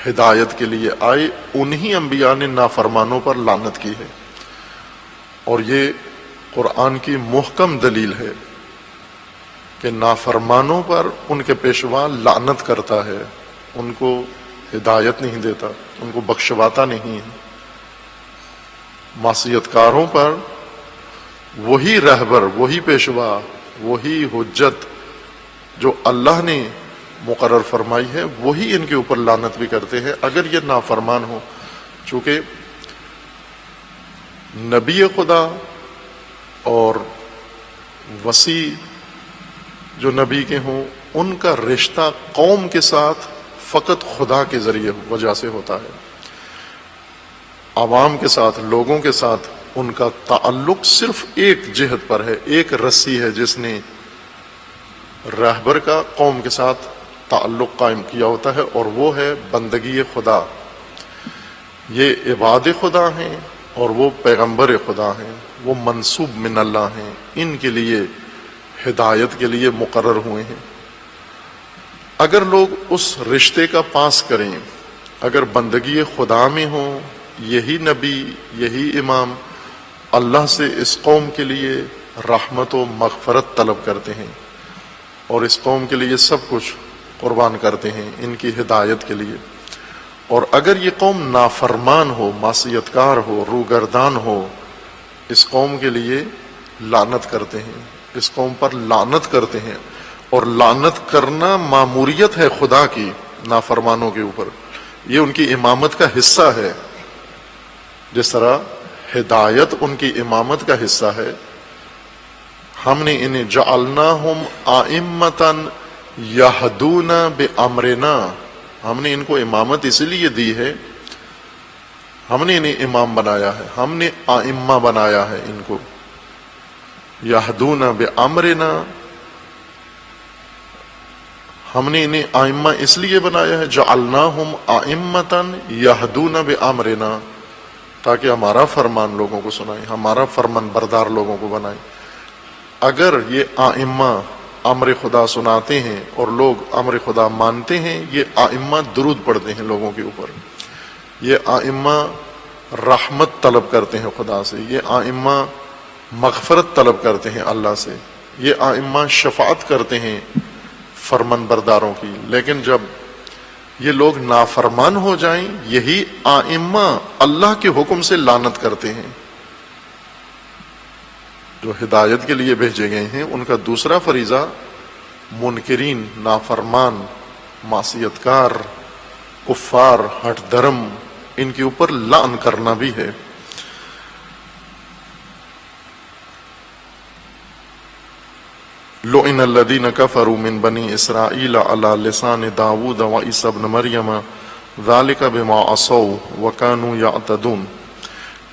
ہدایت کے لیے آئے، انہی انبیاء نے نافرمانوں پر لعنت کی ہے، اور یہ قرآن کی محکم دلیل ہے کہ نافرمانوں پر ان کے پیشوا لعنت کرتا ہے، ان کو ہدایت نہیں دیتا، ان کو بخشواتا نہیں ہے۔ معصیت کاروں پر وہی رہبر، وہی پیشوا، وہی حجت جو اللہ نے مقرر فرمائی ہے، وہی ان کے اوپر لعنت بھی کرتے ہیں اگر یہ نافرمان ہو۔ چونکہ نبی خدا اور وسیع جو نبی کے ہوں، ان کا رشتہ قوم کے ساتھ فقط خدا کے ذریعے وجہ سے ہوتا ہے، عوام کے ساتھ، لوگوں کے ساتھ ان کا تعلق صرف ایک جہت پر ہے، ایک رسی ہے جس نے رہبر کا قوم کے ساتھ تعلق قائم کیا ہوتا ہے، اور وہ ہے بندگی خدا۔ یہ عباد خدا ہیں اور وہ پیغمبر خدا ہیں، وہ منسوب من اللہ ہیں، ان کے لیے ہدایت کے لیے مقرر ہوئے ہیں۔ اگر لوگ اس رشتے کا پاس کریں، اگر بندگی خدا میں ہو، یہی نبی، یہی امام اللہ سے اس قوم کے لیے رحمت و مغفرت طلب کرتے ہیں اور اس قوم کے لیے سب کچھ قربان کرتے ہیں ان کی ہدایت کے لیے، اور اگر یہ قوم نافرمان ہو، معصیت کار ہو، روگردان ہو، اس قوم کے لیے لعنت کرتے ہیں، اس قوم پر لعنت کرتے ہیں، اور لعنت کرنا ماموریت ہے خدا کی نافرمانوں کے اوپر، یہ ان کی امامت کا حصہ ہے۔ جس طرح ہدایت ان کی امامت کا حصہ ہے، ہم نے انہیں جعلناہم ائمۃ یہدون بامرنا، ہم نے ان کو امامت اس لیے دی ہے، ہم نے انہیں امام بنایا ہے، ہم نے ائمہ بنایا ہے ان کو، یہدون بامرنا، ہم نے انہیں ائمہ اس لیے بنایا ہے، جعلناہم ائمۃ یہدون بامرنا، تاکہ ہمارا فرمان لوگوں کو سنائیں، ہمارا فرمان بردار لوگوں کو بنائیں۔ اگر یہ ائمہ امر خدا سناتے ہیں اور لوگ امر خدا مانتے ہیں، یہ ائمہ درود پڑھتے ہیں لوگوں کے اوپر، یہ ائمہ رحمت طلب کرتے ہیں خدا سے، یہ ائمہ مغفرت طلب کرتے ہیں اللہ سے، یہ ائمہ شفاعت کرتے ہیں فرمان برداروں کی۔ لیکن جب یہ لوگ نافرمان ہو جائیں، یہی ائمہ اللہ کے حکم سے لعنت کرتے ہیں۔ جو ہدایت کے لیے بھیجے گئے ہیں ان کا دوسرا فریضہ منکرین، نافرمان، معصیت کار، کفار، ہٹ دھرم، ان کے اوپر لعن کرنا بھی ہے۔ لعن الذین کفروا من بنی اسرائیل علی لسان داود وعیسی ابن مریم ذلک بما عصوا وکانوا یعتدون۔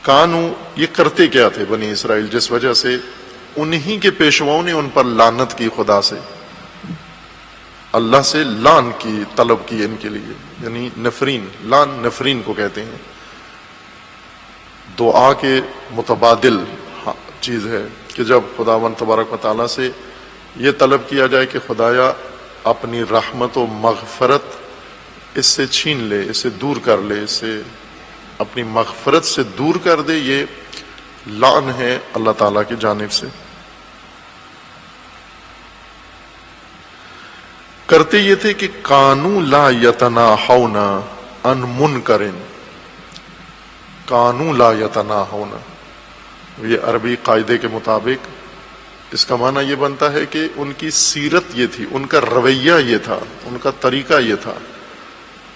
کانو، یہ کرتے کیا تھے بنی اسرائیل، جس وجہ سے انہی کے پیشواؤں نے ان پر لعنت کی خدا سے، اللہ سے لعن کی طلب کی ان کے لیے، یعنی نفرین، لعن نفرین کو کہتے ہیں، دعا کے متبادل چیز ہے کہ جب خداوند تبارک و تعالیٰ سے یہ طلب کیا جائے کہ خدایا اپنی رحمت و مغفرت اس سے چھین لے، اسے دور کر لے، اسے اپنی مغفرت سے دور کر دے، یہ لعن ہے اللہ تعالیٰ کی جانب سے۔ کرتے یہ تھے کہ کانوا لا یتناہون عن منکر، کانوا لا یتناہون، یہ عربی قاعدے کے مطابق اس کا معنی یہ بنتا ہے کہ ان کی سیرت یہ تھی، ان کا رویہ یہ تھا، ان کا طریقہ یہ تھا،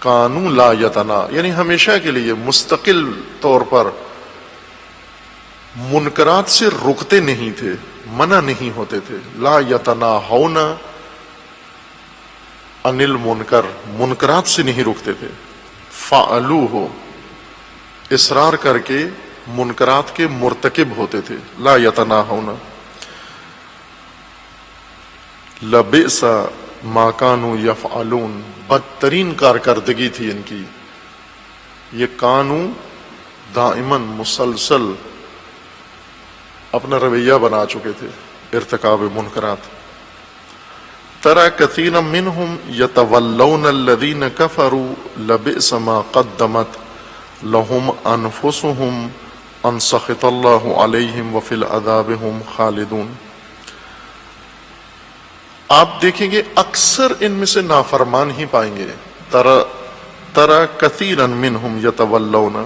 کانوا لا یتنا، یعنی ہمیشہ کے لیے مستقل طور پر منکرات سے رکتے نہیں تھے، منع نہیں ہوتے تھے، لا یتناہون عن المنکر، منکرات سے نہیں رکتے تھے، فعلوہ، اصرار کر کے منکرات کے مرتکب ہوتے تھے، لا یتناہون۔ لبئس ما کانوا یفعلون، بدترین کارکردگی تھی ان کی، یہ کانوا دائماً مسلسل اپنا رویہ بنا چکے تھے ارتکاب منکرات۔ ترى كثيرا منهم يتولون الذين كفروا لبئس ما قدمت لهم انفسهم ان سخط الله عليهم وفي العذاب هم خالدون۔ آپ دیکھیں گے اکثر ان میں سے نافرمان ہی پائیں گے، ترى كثيرا منهم يتولون،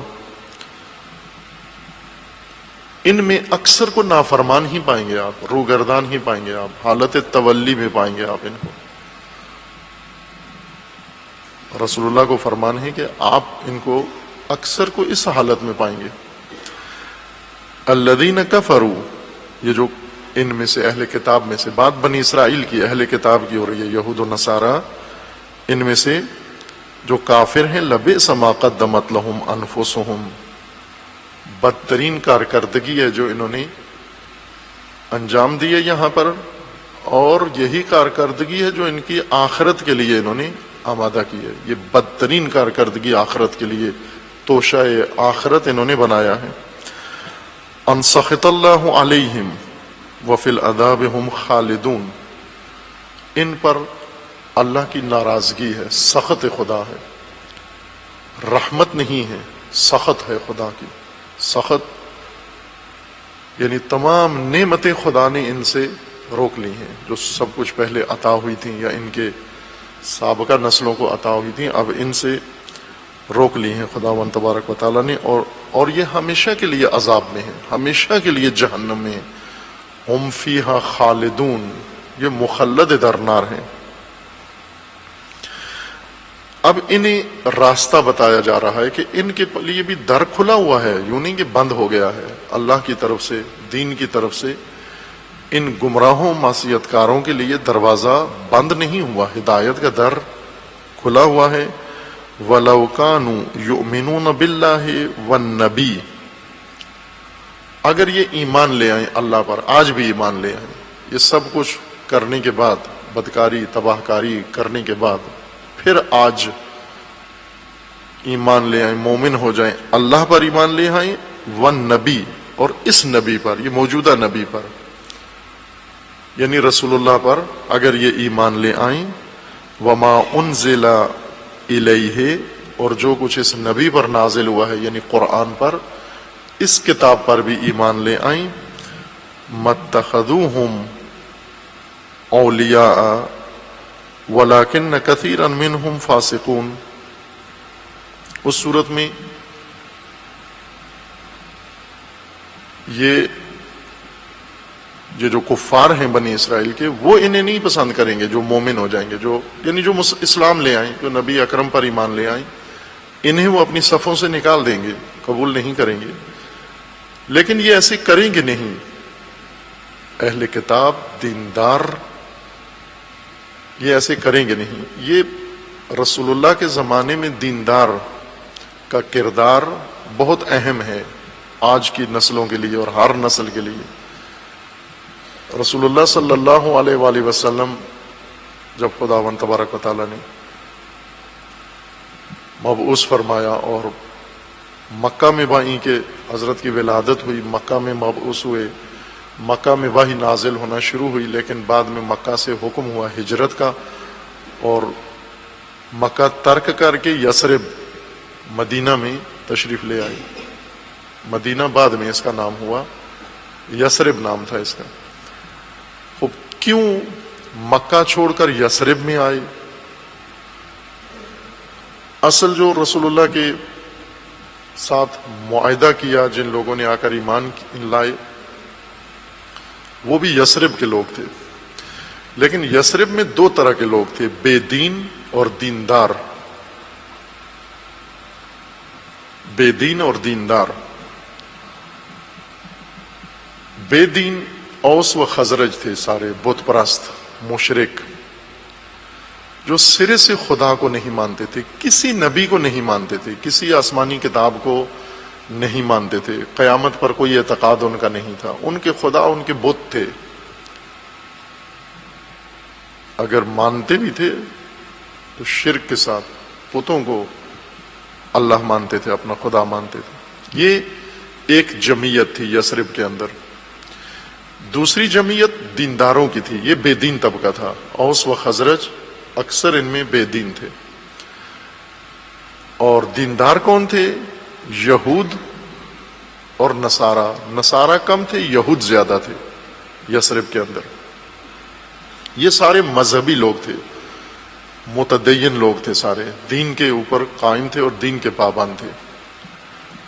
ان میں اکثر کو نافرمان ہی پائیں گے آپ، روگردان ہی پائیں گے آپ، حالت تولی میں پائیں گے آپ ان کو۔ رسول اللہ کو فرمان ہے کہ آپ ان کو اکثر کو اس حالت میں پائیں گے۔ الذین کفروا، یہ جو ان میں سے اہل کتاب میں سے، بات بنی اسرائیل کی، اہل کتاب کی ہو رہی ہے، یہود و نصارہ، ان میں سے جو کافر ہیں، لبئس ما قدمت لهم انفسهم، بدترین کارکردگی ہے جو انہوں نے انجام دی ہے یہاں پر، اور یہی کارکردگی ہے جو ان کی آخرت کے لیے انہوں نے آمادہ کی ہے، یہ بدترین کارکردگی آخرت کے لیے، توشہ آخرت انہوں نے بنایا ہے۔ ان سخط اللہ علیہم، وفی العذاب ہم خالدون، ان پر اللہ کی ناراضگی ہے، سخط خدا ہے، رحمت نہیں ہے، سخط ہے خدا کی۔ سخط یعنی تمام نعمتیں خدا نے ان سے روک لی ہیں، جو سب کچھ پہلے عطا ہوئی تھیں یا ان کے سابقہ نسلوں کو عطا ہوئی تھیں، اب ان سے روک لی ہیں خداوند تبارک و تعالیٰ نے، اور یہ ہمیشہ کے لیے عذاب میں ہیں، ہمیشہ کے لیے جہنم میں ہیں۔ ہم فیہا خالدون، یہ مخلد در نار ہیں۔ اب انہیں راستہ بتایا جا رہا ہے کہ ان کے لیے بھی در کھلا ہوا ہے، یوں نہیں کہ بند ہو گیا ہے، اللہ کی طرف سے، دین کی طرف سے ان گمراہوں معصیت کاروں کے لیے دروازہ بند نہیں ہوا، ہدایت کا در کھلا ہوا ہے۔ وَلَوْ كَانُوا يُؤْمِنُونَ بِاللَّهِ وَالنَّبِيِّ، اگر یہ ایمان لے آئیں اللہ پر، آج بھی ایمان لے آئیں، یہ سب کچھ کرنے کے بعد، بدکاری تباہ کاری کرنے کے بعد پھر آج ایمان لے آئیں، مومن ہو جائیں، اللہ پر ایمان لے آئیں، والنبی، اور اس نبی پر، یہ موجودہ نبی پر یعنی رسول اللہ پر اگر یہ ایمان لے آئیں، وما انزل الیہ، اور جو کچھ اس نبی پر نازل ہوا ہے یعنی قرآن پر، اس کتاب پر بھی ایمان لے آئیں، متخذوہم اولیاء ولیکن کثیرا منہم فاسقون۔ اس صورت میں یہ جو کفار ہیں بنی اسرائیل کے، وہ انہیں نہیں پسند کریں گے جو مومن ہو جائیں گے، جو یعنی جو اسلام لے آئیں، جو نبی اکرم پر ایمان لے آئیں، انہیں وہ اپنی صفوں سے نکال دیں گے، قبول نہیں کریں گے۔ لیکن یہ ایسے کریں گے نہیں، اہل کتاب دیندار یہ ایسے کریں گے نہیں۔ یہ رسول اللہ کے زمانے میں دیندار کا کردار بہت اہم ہے آج کی نسلوں کے لیے اور ہر نسل کے لیے۔ رسول اللہ صلی اللہ علیہ وآلہ وسلم جب خداوند تبارک و تعالیٰ نے مبعوث فرمایا اور مکہ میں وہیں کے حضرت کی ولادت ہوئی، مکہ میں مبعوث ہوئے، مکہ میں وحی نازل ہونا شروع ہوئی، لیکن بعد میں مکہ سے حکم ہوا ہجرت کا، اور مکہ ترک کر کے یثرب مدینہ میں تشریف لے آئے۔ مدینہ بعد میں اس کا نام ہوا، یثرب نام تھا اس کا۔ خب کیوں مکہ چھوڑ کر یثرب میں آئے؟ اصل جو رسول اللہ کے ساتھ معاہدہ کیا، جن لوگوں نے آ کر ایمان لائے، وہ بھی یثرب کے لوگ تھے، لیکن یثرب میں دو طرح کے لوگ تھے، بے دین اور دیندار۔ بے دین اور دیندار۔ بے دین اوس و خزرج تھے، سارے بت پرست مشرک، جو سرے سے خدا کو نہیں مانتے تھے، کسی نبی کو نہیں مانتے تھے، کسی آسمانی کتاب کو نہیں مانتے تھے، قیامت پر کوئی اعتقاد ان کا نہیں تھا، ان کے خدا ان کے بت تھے، اگر مانتے بھی تھے تو شرک کے ساتھ بتوں کو اللہ مانتے تھے، اپنا خدا مانتے تھے۔ یہ ایک جمعیت تھی یثرب کے اندر۔ دوسری جمعیت دینداروں کی تھی، یہ بے دین طبقہ تھا، اوس و خزرج اکثر ان میں بے دین تھے۔ اور دیندار کون تھے؟ یہود اور نصارہ۔ نصارہ کم تھے، یہود زیادہ تھے یثرب کے اندر۔ یہ سارے مذہبی لوگ تھے، متدین لوگ تھے، سارے دین کے اوپر قائم تھے اور دین کے پابند تھے،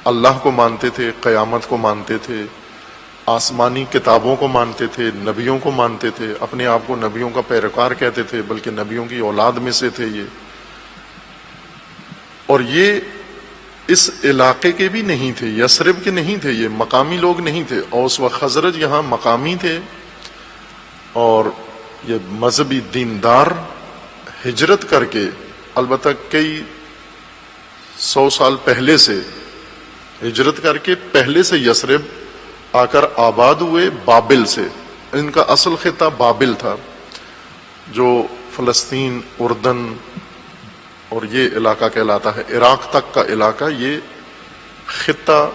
اللہ کو مانتے تھے، قیامت کو مانتے تھے، آسمانی کتابوں کو مانتے تھے، نبیوں کو مانتے تھے، اپنے آپ کو نبیوں کا پیروکار کہتے تھے، بلکہ نبیوں کی اولاد میں سے تھے یہ۔ اور یہ اس علاقے کے بھی نہیں تھے، یثرب کے نہیں تھے، یہ مقامی لوگ نہیں تھے۔ اوس و خزرج یہاں مقامی تھے، اور یہ مذہبی دیندار ہجرت کر کے، البتہ کئی 100 سال پہلے سے ہجرت کر کے پہلے سے یثرب آ کر آباد ہوئے بابل سے۔ ان کا اصل خطہ بابل تھا، جو فلسطین، اردن اور یہ علاقہ کہلاتا ہے، عراق تک کا علاقہ، یہ خطہ،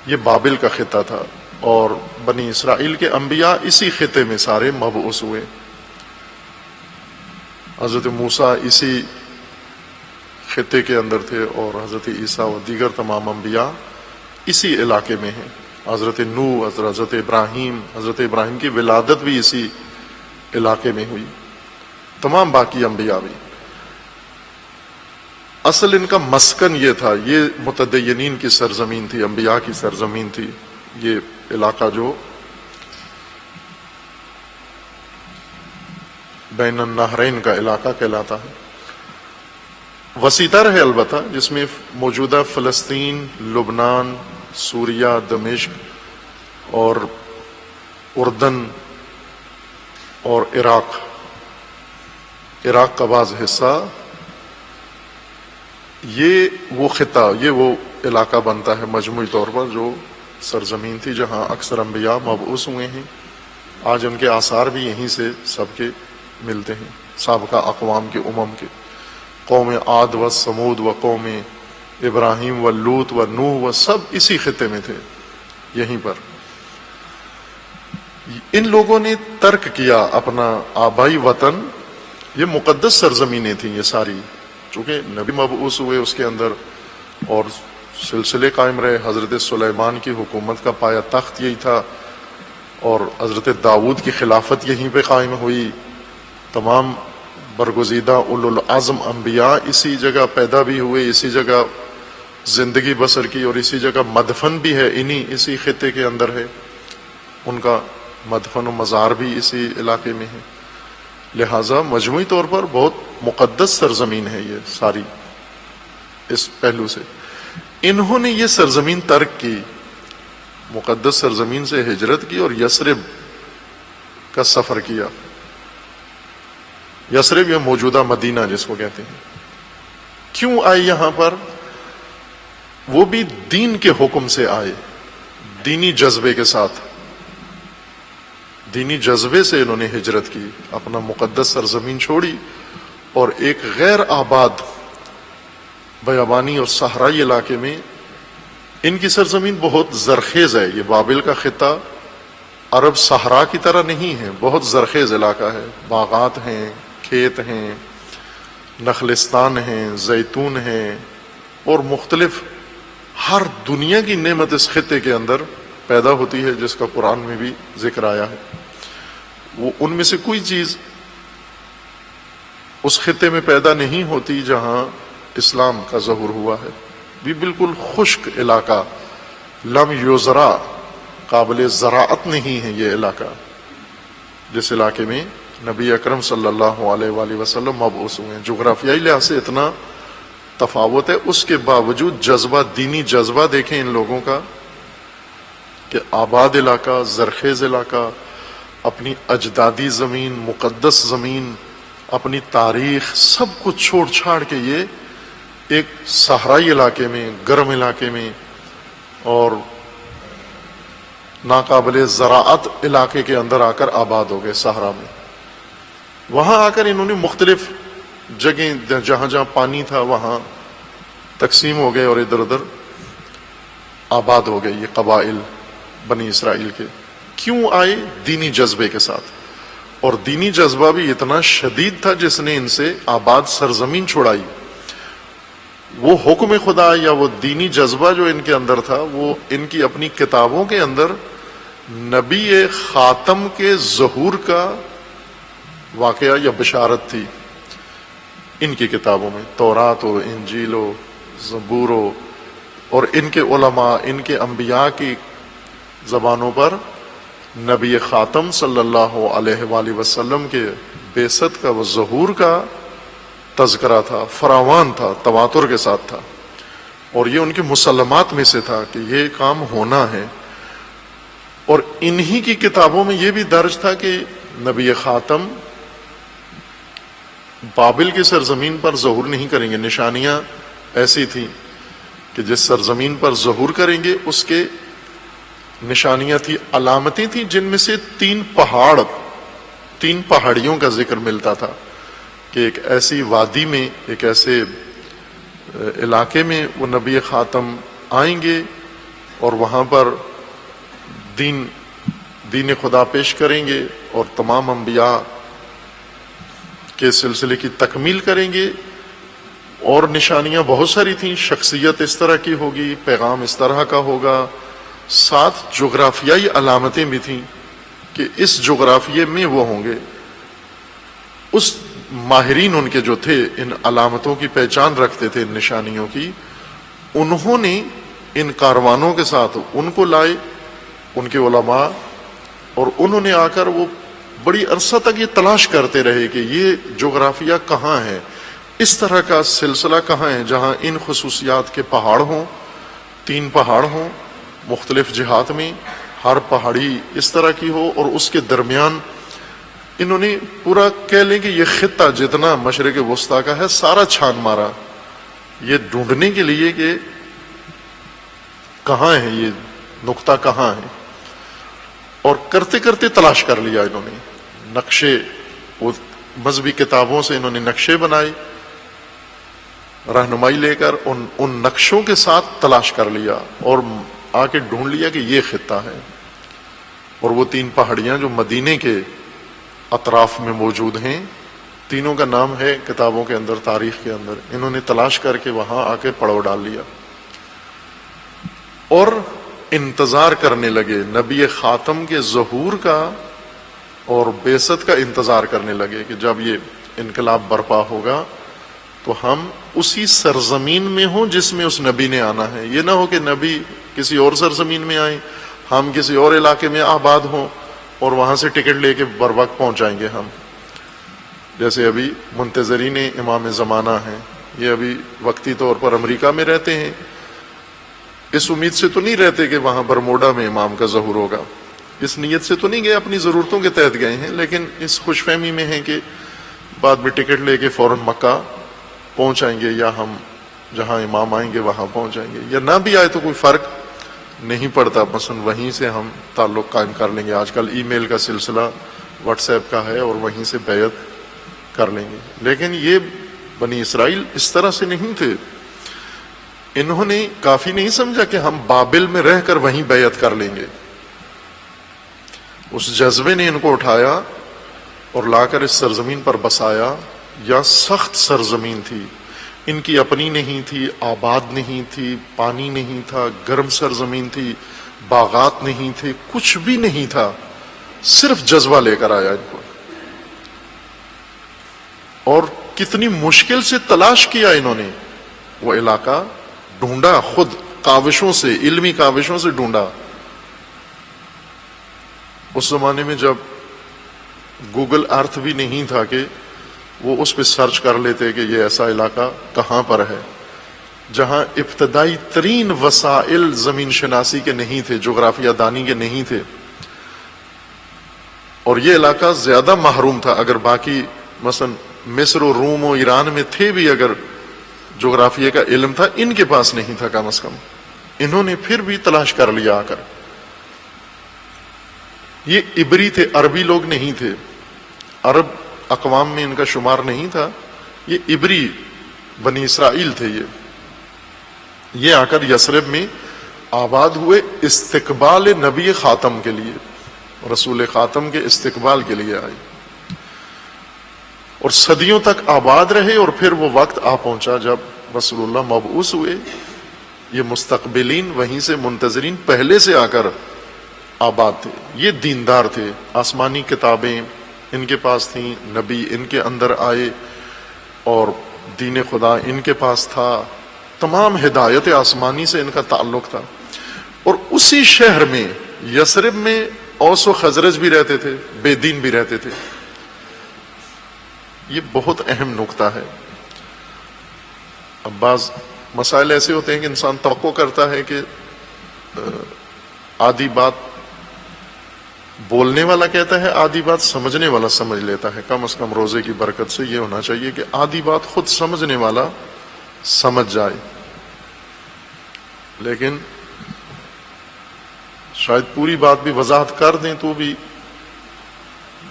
یہ بابل کا خطہ تھا۔ اور بنی اسرائیل کے انبیاء اسی خطے میں سارے مبعوث ہوئے. حضرت موسیٰ اسی خطے کے اندر تھے اور حضرت عیسیٰ و دیگر تمام انبیاء اسی علاقے میں ہیں. حضرت نوح، حضرت ابراہیم کی ولادت بھی اسی علاقے میں ہوئی، تمام باقی انبیاء بھی. اصل ان کا مسکن یہ تھا، یہ متدینین کی سرزمین تھی، انبیاء کی سرزمین تھی. یہ علاقہ جو بین النہرین کا علاقہ کہلاتا ہے، وسیع تر ہے البتہ، جس میں موجودہ فلسطین، لبنان، سوریہ، دمشق اور اردن اور عراق کا بعض حصہ، یہ وہ خطہ، یہ وہ علاقہ بنتا ہے مجموعی طور پر جو سرزمین تھی جہاں اکثر انبیاء مبعوث ہوئے ہیں. آج ان کے آثار بھی یہیں سے سب کے ملتے ہیں، سابقہ اقوام کے، امم کے، قوم عاد و سمود و قوم ابراہیم و لوط و نوح و سب اسی خطے میں تھے یہیں پر. ان لوگوں نے ترک کیا اپنا آبائی وطن. یہ مقدس سرزمینیں تھیں یہ ساری، چونکہ نبی مبعوث ہوئے اس کے اندر اور سلسلے قائم رہے. حضرت سلیمان کی حکومت کا پایہ تخت یہی تھا اور حضرت داؤد کی خلافت یہیں پہ قائم ہوئی. تمام برگزیدہ اولو العزم انبیاء اسی جگہ پیدا بھی ہوئے، اسی جگہ زندگی بسر کی، اور اسی جگہ مدفن بھی ہے، اسی خطے کے اندر ہے. ان کا مدفن و مزار بھی اسی علاقے میں ہے. لہٰذا مجموعی طور پر بہت مقدس سرزمین ہے یہ ساری. اس پہلو سے انہوں نے یہ سرزمین ترک کی، مقدس سرزمین سے ہجرت کی اور یثرب کا سفر کیا. یثرب یا موجودہ مدینہ جس کو کہتے ہیں. کیوں آئے یہاں پر؟ وہ بھی دین کے حکم سے آئے، دینی جذبے کے ساتھ، دینی جذبے سے انہوں نے ہجرت کی، اپنا مقدس سرزمین چھوڑی اور ایک غیر آباد بیابانی اور صحرائی علاقے میں. ان کی سرزمین بہت زرخیز ہے. یہ بابل کا خطہ عرب صحرا کی طرح نہیں ہے، بہت زرخیز علاقہ ہے. باغات ہیں، کھیت ہیں، نخلستان ہیں، زیتون ہیں اور مختلف ہر دنیا کی نعمت اس خطے کے اندر پیدا ہوتی ہے، جس کا قرآن میں بھی ذکر آیا ہے. وہ ان میں سے کوئی چیز اس خطے میں پیدا نہیں ہوتی جہاں اسلام کا ظہور ہوا ہے. بھی بالکل خشک علاقہ، لم یزرع، قابل زراعت نہیں ہے یہ علاقہ، جس علاقے میں نبی اکرم صلی اللہ علیہ وآلہ وسلم مبعوث ہوئے ہیں. جغرافیائی لحاظ سے اتنا تفاوت ہے، اس کے باوجود جذبہ، دینی جذبہ دیکھیں ان لوگوں کا کہ آباد علاقہ، زرخیز علاقہ، اپنی اجدادی زمین، مقدس زمین، اپنی تاریخ، سب کچھ چھوڑ چھاڑ کے یہ ایک صحرائی علاقے میں، گرم علاقے میں اور ناقابل زراعت علاقے کے اندر آ کر آباد ہو گئے. صحرا میں وہاں آ کر انہوں نے مختلف جگہیں جہاں جہاں پانی تھا وہاں تقسیم ہو گئے اور ادھر ادھر آباد ہو گئے یہ قبائل بنی اسرائیل کے. کیوں آئے؟ دینی جذبے کے ساتھ. اور دینی جذبہ بھی اتنا شدید تھا جس نے ان سے آباد سرزمین چھڑائی. وہ حکم خدا یا وہ دینی جذبہ جو ان کے اندر تھا، وہ ان کی اپنی کتابوں کے اندر نبی خاتم کے ظہور کا واقعہ یا بشارت تھی. ان کی کتابوں میں تورات و انجیل و زبور اور ان کے علماء، ان کے انبیاء کی زبانوں پر نبی خاتم صلی اللہ علیہ وآلہ وسلم کے بعثت کا، وہ ظہور کا تذکرہ تھا، فراوان تھا، تواتر کے ساتھ تھا. اور یہ ان کے مسلمات میں سے تھا کہ یہ کام ہونا ہے. اور انہی کی کتابوں میں یہ بھی درج تھا کہ نبی خاتم بابل کی سرزمین پر ظہور نہیں کریں گے. نشانیاں ایسی تھیں کہ جس سرزمین پر ظہور کریں گے اس کے نشانیاں تھیں، علامتیں تھیں، جن میں سے 3 پہاڑیوں کا ذکر ملتا تھا کہ ایک ایسی وادی میں، ایک ایسے علاقے میں وہ نبی خاتم آئیں گے اور وہاں پر دین خدا پیش کریں گے اور تمام انبیاء کے سلسلے کی تکمیل کریں گے. اور نشانیاں بہت ساری تھیں، شخصیت اس طرح کی ہوگی، پیغام اس طرح کا ہوگا. ساتھ جغرافیائی علامتیں بھی تھیں کہ اس جغرافیے میں وہ ہوں گے. اس ماہرین ان کے جو تھے ان علامتوں کی پہچان رکھتے تھے، ان نشانیوں کی، انہوں نے ان کاروانوں کے ساتھ ان کو لائے، ان کے علماء، اور انہوں نے آ کر وہ بڑی عرصہ تک یہ تلاش کرتے رہے کہ یہ جغرافیہ کہاں ہے، اس طرح کا سلسلہ کہاں ہے جہاں ان خصوصیات کے پہاڑ ہوں، 3 پہاڑ ہوں مختلف جہات میں، ہر پہاڑی اس طرح کی ہو، اور اس کے درمیان انہوں نے پورا کہہ لیں کہ یہ خطہ جتنا مشرق وسطیٰ کا ہے سارا چھان مارا یہ ڈھونڈنے کے لیے کہ کہاں ہے یہ نقطہ کہاں ہے. اور کرتے کرتے تلاش کر لیا انہوں نے. نقشے، وہ مذہبی کتابوں سے انہوں نے نقشے بنائے، رہنمائی لے کر ان نقشوں کے ساتھ تلاش کر لیا اور آ کے ڈھونڈ لیا کہ یہ خطہ ہے. اور وہ 3 پہاڑیاں جو مدینے کے اطراف میں موجود ہیں، تینوں کا نام ہے کتابوں کے اندر، تاریخ کے اندر. انہوں نے تلاش کر کے وہاں آ کے پڑاؤ ڈال لیا اور انتظار کرنے لگے نبی خاتم کے ظہور کا اور بعثت کا انتظار کرنے لگے کہ جب یہ انقلاب برپا ہوگا تو ہم اسی سرزمین میں ہوں جس میں اس نبی نے آنا ہے. یہ نہ ہو کہ نبی کسی اور سرزمین میں آئیں، ہم کسی اور علاقے میں آباد ہوں اور وہاں سے ٹکٹ لے کے بر وقت پہنچائیں گے ہم. جیسے ابھی منتظرین امام زمانہ ہیں، یہ ابھی وقتی طور پر امریکہ میں رہتے ہیں، اس امید سے تو نہیں رہتے کہ وہاں برموڈا میں امام کا ظہور ہوگا، اس نیت سے تو نہیں گئے، اپنی ضرورتوں کے تحت گئے ہیں، لیکن اس خوش فہمی میں ہیں کہ بعد میں ٹکٹ لے کے فوراً مکہ پہنچائیں گے، یا ہم جہاں امام آئیں گے وہاں پہنچ جائیں گے. یا نہ بھی آئے تو کوئی فرق نہیں پڑتا، مثلا وہیں سے ہم تعلق قائم کر لیں گے. آج کل ای میل کا سلسلہ واٹس ایپ کا ہے اور وہیں سے بیعت کر لیں گے. لیکن یہ بنی اسرائیل اس طرح سے نہیں تھے. انہوں نے کافی نہیں سمجھا کہ ہم بابل میں رہ کر وہیں بیعت کر لیں گے. اس جذبے نے ان کو اٹھایا اور لا کر اس سرزمین پر بسایا. یا سخت سرزمین تھی، ان کی اپنی نہیں تھی، آباد نہیں تھی، پانی نہیں تھا، گرم سرزمین تھی، باغات نہیں تھے، کچھ بھی نہیں تھا، صرف جذبہ لے کر آیا ان کو. اور کتنی مشکل سے تلاش کیا انہوں نے، وہ علاقہ ڈھونڈا، خود کاوشوں سے، علمی کاوشوں سے ڈھونڈا. اس زمانے میں جب گوگل ارتھ بھی نہیں تھا کہ وہ اس پہ سرچ کر لیتے کہ یہ ایسا علاقہ کہاں پر ہے، جہاں ابتدائی ترین وسائل زمین شناسی کے نہیں تھے، جغرافیہ دانی کے نہیں تھے. اور یہ علاقہ زیادہ محروم تھا. اگر باقی مثلا مصر و روم و ایران میں تھے بھی اگر جغرافیہ کا علم تھا، ان کے پاس نہیں تھا کم از کم. انہوں نے پھر بھی تلاش کر لیا آ کر. یہ عبری تھے، عربی لوگ نہیں تھے، عرب اقوام میں ان کا شمار نہیں تھا، یہ عبری بنی اسرائیل تھے. یہ آ کر یثرب میں آباد ہوئے استقبال نبی خاتم کے لیے، رسول خاتم کے استقبال کے لیے آئے اور صدیوں تک آباد رہے. اور پھر وہ وقت آ پہنچا جب رسول اللہ مبعوث ہوئے. یہ مستقبلین وہیں سے منتظرین پہلے سے آ کر آباد تھے. یہ دیندار تھے، آسمانی کتابیں ان کے پاس تھیں، نبی ان کے اندر آئے اور دین خدا ان کے پاس تھا، تمام ہدایت آسمانی سے ان کا تعلق تھا. اور اسی شہر میں یثرب میں اوس و خزرج بھی رہتے تھے، بے دین بھی رہتے تھے. یہ بہت اہم نقطہ ہے. اب بعض مسائل ایسے ہوتے ہیں کہ انسان توقع کرتا ہے کہ آدھی بات بولنے والا کہتا ہے، آدھی بات سمجھنے والا سمجھ لیتا ہے. کم از کم روزے کی برکت سے یہ ہونا چاہیے کہ آدھی بات خود سمجھنے والا سمجھ جائے. لیکن شاید پوری بات بھی وضاحت کر دیں تو بھی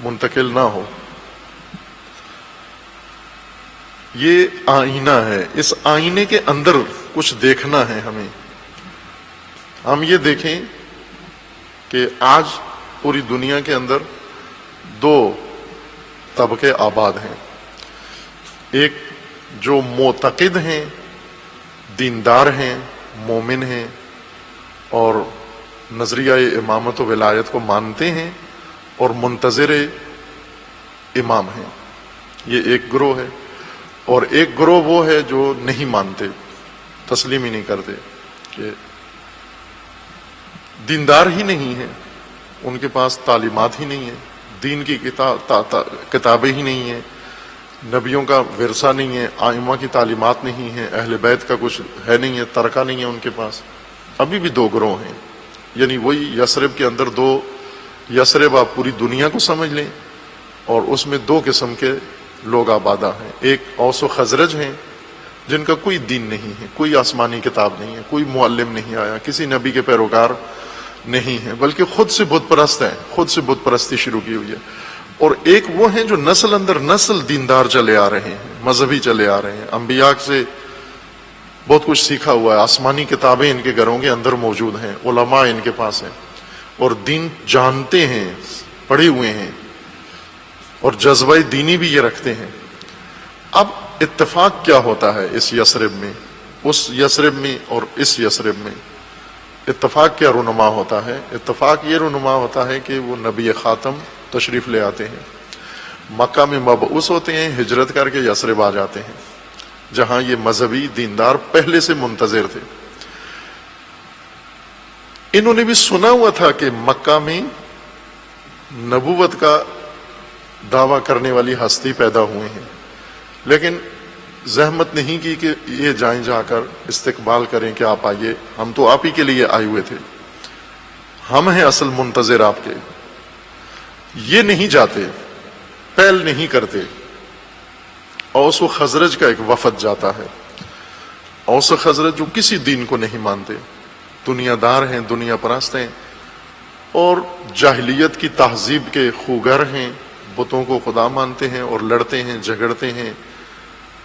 منتقل نہ ہو. یہ آئینہ ہے، اس آئینے کے اندر کچھ دیکھنا ہے ہمیں. ہم یہ دیکھیں کہ آج پوری دنیا کے اندر دو طبقے آباد ہیں. ایک جو معتقد ہیں، دیندار ہیں، مومن ہیں اور نظریہ امامت و ولایت کو مانتے ہیں اور منتظر امام ہیں، یہ ایک گروہ ہے. اور ایک گروہ وہ ہے جو نہیں مانتے، تسلیم ہی نہیں کرتے، کہ دیندار ہی نہیں ہیں، ان کے پاس تعلیمات ہی نہیں ہیں، دین کی کتابیں ہی نہیں ہیں، نبیوں کا ورثہ نہیں ہے، ائمہ کی تعلیمات نہیں ہیں، اہل بیت کا کچھ ہے نہیں ہے، ترکہ نہیں ہے ان کے پاس. ابھی بھی دو گروہ ہیں، یعنی وہی یثرب کے اندر دو. یثرب آپ پوری دنیا کو سمجھ لیں اور اس میں دو قسم کے لوگ آبادہ ہیں. ایک اوس و خزرج ہیں جن کا کوئی دین نہیں ہے، کوئی آسمانی کتاب نہیں ہے، کوئی معلم نہیں آیا، کسی نبی کے پیروکار نہیں ہیں، بلکہ خود سے بت پرست ہیں، خود سے بت پرستی شروع کی ہوئی ہے. اور ایک وہ ہیں جو نسل اندر نسل دیندار چلے آ رہے ہیں، مذہبی چلے آ رہے ہیں، انبیاء سے بہت کچھ سیکھا ہوا ہے، آسمانی کتابیں ان کے گھروں کے اندر موجود ہیں، علماء ان کے پاس ہیں اور دین جانتے ہیں، پڑھے ہوئے ہیں اور جذبہ دینی بھی یہ رکھتے ہیں. اب اتفاق کیا ہوتا ہے اس یثرب میں، اس یثرب میں اور اس یثرب میں اتفاق کیا رونما ہوتا ہے؟ اتفاق یہ رونما ہوتا ہے کہ وہ نبی خاتم تشریف لے آتے ہیں، مکہ میں مبعوث ہوتے ہیں، ہجرت کر کے یثرب آ جاتے ہیں جہاں یہ مذہبی دیندار پہلے سے منتظر تھے. انہوں نے بھی سنا ہوا تھا کہ مکہ میں نبوت کا دعویٰ کرنے والی ہستی پیدا ہوئے ہیں، لیکن زحمت نہیں کی کہ یہ جائیں جا کر استقبال کریں کہ آپ آئیے، ہم تو آپ ہی کے لیے آئے ہوئے تھے، ہم ہیں اصل منتظر آپ کے. یہ نہیں جاتے، پہل نہیں کرتے. اوس و خزرج کا ایک وفد جاتا ہے. اوس و خزرج جو کسی دین کو نہیں مانتے، دنیا دار ہیں، دنیا پرست ہیں اور جاہلیت کی تہذیب کے خوگر ہیں، بتوں کو خدا مانتے ہیں اور لڑتے ہیں، جھگڑتے ہیں،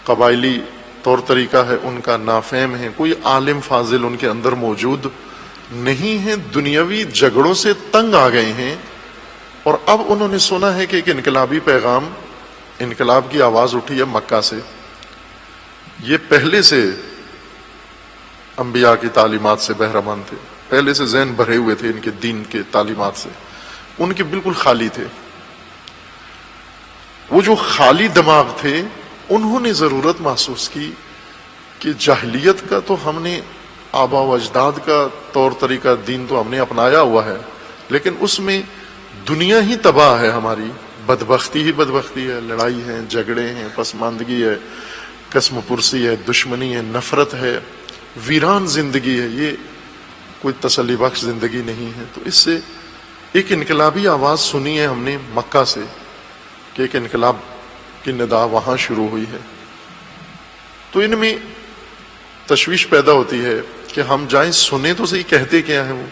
قبائلی طور طریقہ ہے ان کا نافہم ہے، کوئی عالم فاضل ان کے اندر موجود نہیں ہے، دنیاوی جھگڑوں سے تنگ آ گئے ہیں. اور اب انہوں نے سنا ہے کہ ایک انقلابی پیغام، انقلاب کی آواز اٹھی ہے مکہ سے. یہ پہلے سے انبیاء کی تعلیمات سے بہرمان تھے، پہلے سے ذہن بھرے ہوئے تھے ان کے دین کے تعلیمات سے، ان کے بالکل خالی تھے. وہ جو خالی دماغ تھے انہوں نے ضرورت محسوس کی کہ جاہلیت کا تو ہم نے آبا و اجداد کا طور طریقہ دین تو ہم نے اپنایا ہوا ہے، لیکن اس میں دنیا ہی تباہ ہے، ہماری بدبختی ہی بدبختی ہے، لڑائی ہے، جھگڑے ہیں، پسماندگی ہے، قسم پرسی ہے، دشمنی ہے، نفرت ہے، ویران زندگی ہے، یہ کوئی تسلی بخش زندگی نہیں ہے. تو اس سے ایک انقلابی آواز سنی ہے ہم نے مکہ سے کہ ایک انقلاب کی ندا وہاں شروع ہوئی ہے. تو ان میں تشویش پیدا ہوتی ہے کہ ہم جائیں، سنیں تو صحیح، کہتے کیا ہیں. وہ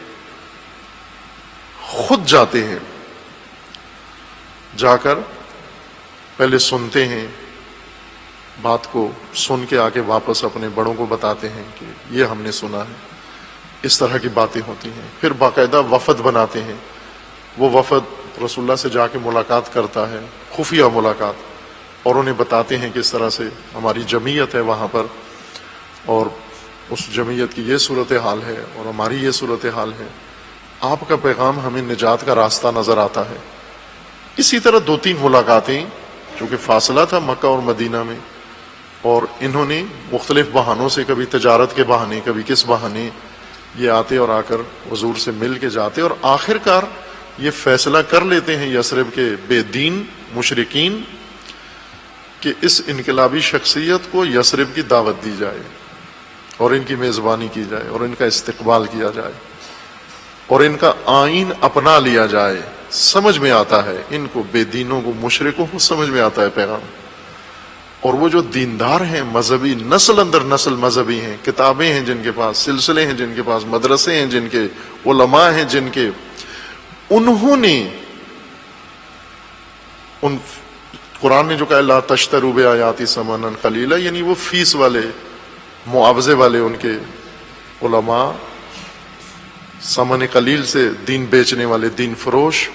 خود جاتے ہیں، جا کر پہلے سنتے ہیں، بات کو سن کے آ کے واپس اپنے بڑوں کو بتاتے ہیں کہ یہ ہم نے سنا ہے، اس طرح کی باتیں ہوتی ہیں. پھر باقاعدہ وفد بناتے ہیں. وہ وفد رسول اللہ سے جا کے ملاقات کرتا ہے، خفیہ ملاقات، اور انہیں بتاتے ہیں کہ اس طرح سے ہماری جمعیت ہے وہاں پر اور اس جمعیت کی یہ صورتحال ہے اور ہماری یہ صورتحال ہے، آپ کا پیغام ہمیں نجات کا راستہ نظر آتا ہے. اسی طرح 2-3 ملاقاتیں، چونکہ فاصلہ تھا مکہ اور مدینہ میں، اور انہوں نے مختلف بہانوں سے، کبھی تجارت کے بہانے، کبھی کس بہانے، یہ آتے اور آ کر حضور سے مل کے جاتے، اور آخر کار یہ فیصلہ کر لیتے ہیں یثرب کے بے دین مشرکین کہ اس انقلابی شخصیت کو یثرب کی دعوت دی جائے اور ان کی میزبانی کی جائے اور ان کا استقبال کیا جائے اور ان کا آئین اپنا لیا جائے. سمجھ میں آتا ہے ان کو، بے دینوں کو، مشرکوں کو سمجھ میں آتا ہے پیغام. اور وہ جو دیندار ہیں، مذہبی، نسل اندر نسل مذہبی ہیں، کتابیں ہیں جن کے پاس، سلسلے ہیں جن کے پاس، مدرسے ہیں جن کے، علماء ہیں جن کے، انہوں نے ان قرآن نے جو کہا لا تشتروا بآیاتی ثمنا قلیلا، یعنی وہ فیس والے، معاوضے والے ان کے علماء ثمن قلیل سے دین بیچنے والے دین فروش،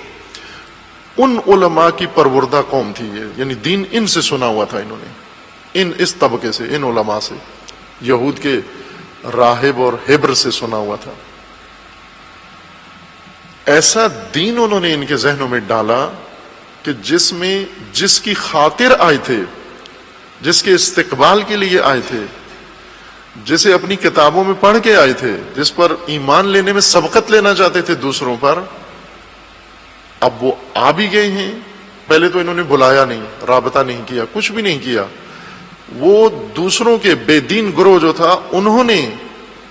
ان علماء کی پروردہ قوم تھی یہ، یعنی دین ان سے سنا ہوا تھا انہوں نے، اس طبقے سے، ان علماء سے، یہود کے راہب اور ہبر سے سنا ہوا تھا۔ ایسا دین انہوں نے ان کے ذہنوں میں ڈالا کہ جس کی خاطر آئے تھے، جس کے استقبال کے لیے آئے تھے، جسے اپنی کتابوں میں پڑھ کے آئے تھے، جس پر ایمان لینے میں سبقت لینا چاہتے تھے دوسروں پر، اب وہ آ بھی گئے ہیں۔ پہلے تو انہوں نے بلایا نہیں، رابطہ نہیں کیا، کچھ بھی نہیں کیا۔ وہ دوسروں کے بے دین گروہ جو تھا، انہوں نے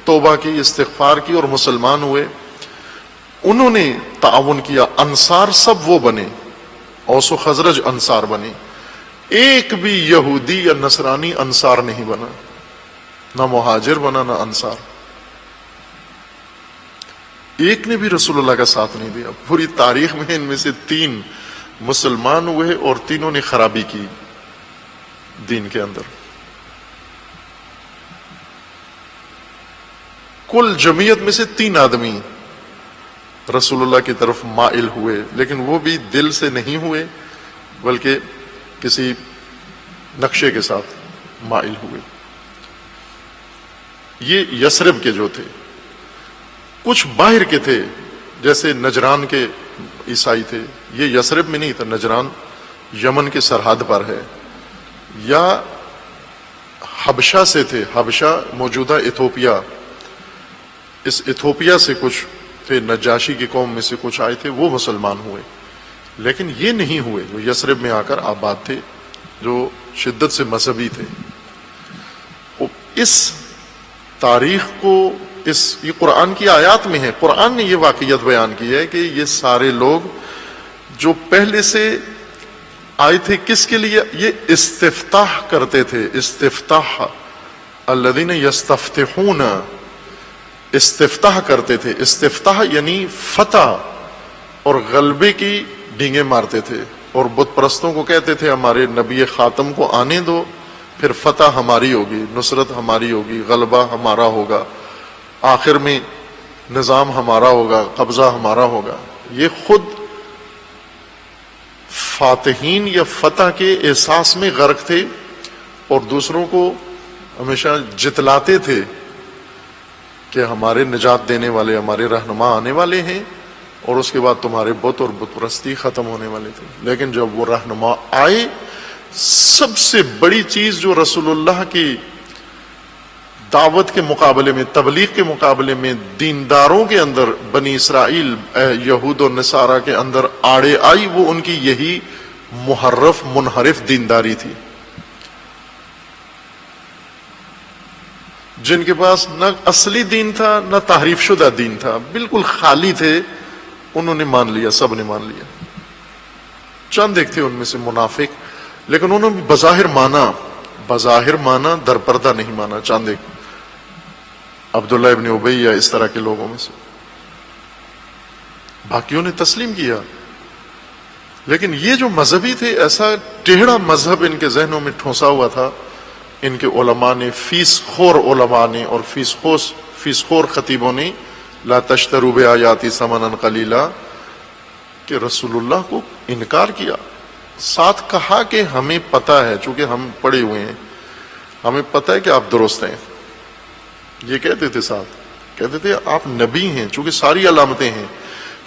توبہ کی، استغفار کی اور مسلمان ہوئے، انہوں نے تعاون کیا۔ انصار سب وہ بنے، اوس و خزرج انصار بنے، ایک بھی یہودی یا نصرانی انصار نہیں بنا، نہ مہاجر بنا نہ انصار، ایک نے بھی رسول اللہ کا ساتھ نہیں دیا۔ پوری تاریخ میں ان میں سے 3 مسلمان ہوئے اور تینوں نے خرابی کی دین کے اندر۔ کل جمعیت میں سے 3 آدمی رسول اللہ کی طرف مائل ہوئے، لیکن وہ بھی دل سے نہیں ہوئے بلکہ کسی نقشے کے ساتھ مائل ہوئے۔ یہ یثرب کے جو تھے، کچھ باہر کے تھے، جیسے نجران کے عیسائی تھے، یہ یثرب میں نہیں تھا، نجران یمن کے سرحد پر ہے، یا حبشہ سے تھے، حبشہ موجودہ ایتھوپیا، اس ایتھوپیا سے کچھ تھے، نجاشی کی قوم میں سے کچھ آئے تھے، وہ مسلمان ہوئے، لیکن یہ نہیں ہوئے جو یثرب میں آ کر آباد تھے، جو شدت سے مذہبی تھے۔ اس تاریخ کو یہ قرآن کی آیات میں ہے، قرآن نے یہ واقعیت بیان کی ہے کہ یہ سارے لوگ جو پہلے سے آئے تھے، کس کے لیے؟ یہ استفتاح کرتے تھے، استفتاح، الذین یستفتحون، استفتاح کرتے تھے۔ استفتاح یعنی فتح اور غلبے کی ڈینگیں مارتے تھے، اور بت پرستوں کو کہتے تھے ہمارے نبی خاتم کو آنے دو، پھر فتح ہماری ہوگی، نصرت ہماری ہوگی، غلبہ ہمارا ہوگا، آخر میں نظام ہمارا ہوگا، قبضہ ہمارا ہوگا۔ یہ خود فاتحین یا فتح کے احساس میں غرق تھے، اور دوسروں کو ہمیشہ جتلاتے تھے کہ ہمارے نجات دینے والے، ہمارے رہنما آنے والے ہیں، اور اس کے بعد تمہارے بت اور بت پرستی ختم ہونے والے تھے۔ لیکن جب وہ رہنما آئے، سب سے بڑی چیز جو رسول اللہ کی دعوت کے مقابلے میں، تبلیغ کے مقابلے میں دینداروں کے اندر، بنی اسرائیل، یہود و نصارہ کے اندر آڑے آئی، وہ ان کی یہی محرف منحرف دینداری تھی، جن کے پاس نہ اصلی دین تھا نہ تحریف شدہ دین تھا، بالکل خالی تھے۔ انہوں نے مان لیا، سب نے مان لیا۔ چند ایک تھے ان میں سے منافق، لیکن انہوں نے بظاہر مانا، در پردہ نہیں مانا۔ چند ایک، عبداللہ ابن ابی یا اس طرح کے لوگوں میں سے، باقیوں نے تسلیم کیا۔ لیکن یہ جو مذہبی تھے، ایسا ٹیڑھا مذہب ان کے ذہنوں میں ٹھونسا ہوا تھا، ان کے علماء نے، فیس خور علماء نے اور فیس خور خطیبوں نے، لا تشتروا بآیاتی ثمنا قلیلا، کہ رسول اللہ کو انکار کیا، ساتھ کہا کہ ہمیں پتہ ہے، چونکہ ہم پڑھے ہوئے ہیں، ہمیں پتہ ہے کہ آپ درست ہیں۔ یہ کہتے تھے، ساتھ کہتے تھے آپ نبی ہیں، چونکہ ساری علامتیں ہیں،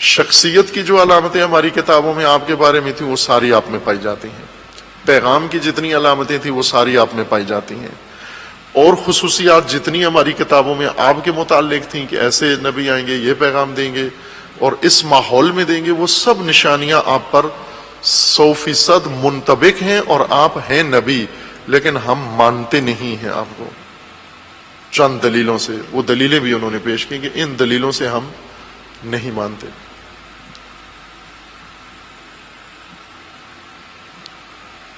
شخصیت کی جو علامتیں ہماری کتابوں میں آپ کے بارے میں تھیں وہ ساری آپ میں پائی جاتی ہیں، پیغام کی جتنی علامتیں تھیں وہ ساری آپ میں پائی جاتی ہیں، اور خصوصیات جتنی ہماری کتابوں میں آپ کے متعلق تھیں کہ ایسے نبی آئیں گے، یہ پیغام دیں گے اور اس ماحول میں دیں گے، وہ سب نشانیاں آپ پر 100% منطبق ہیں، اور آپ ہیں نبی، لیکن ہم مانتے نہیں ہیں آپ کو، چند دلیلوں سے۔ وہ دلیلیں بھی انہوں نے پیش کی کہ ان دلیلوں سے ہم نہیں مانتے۔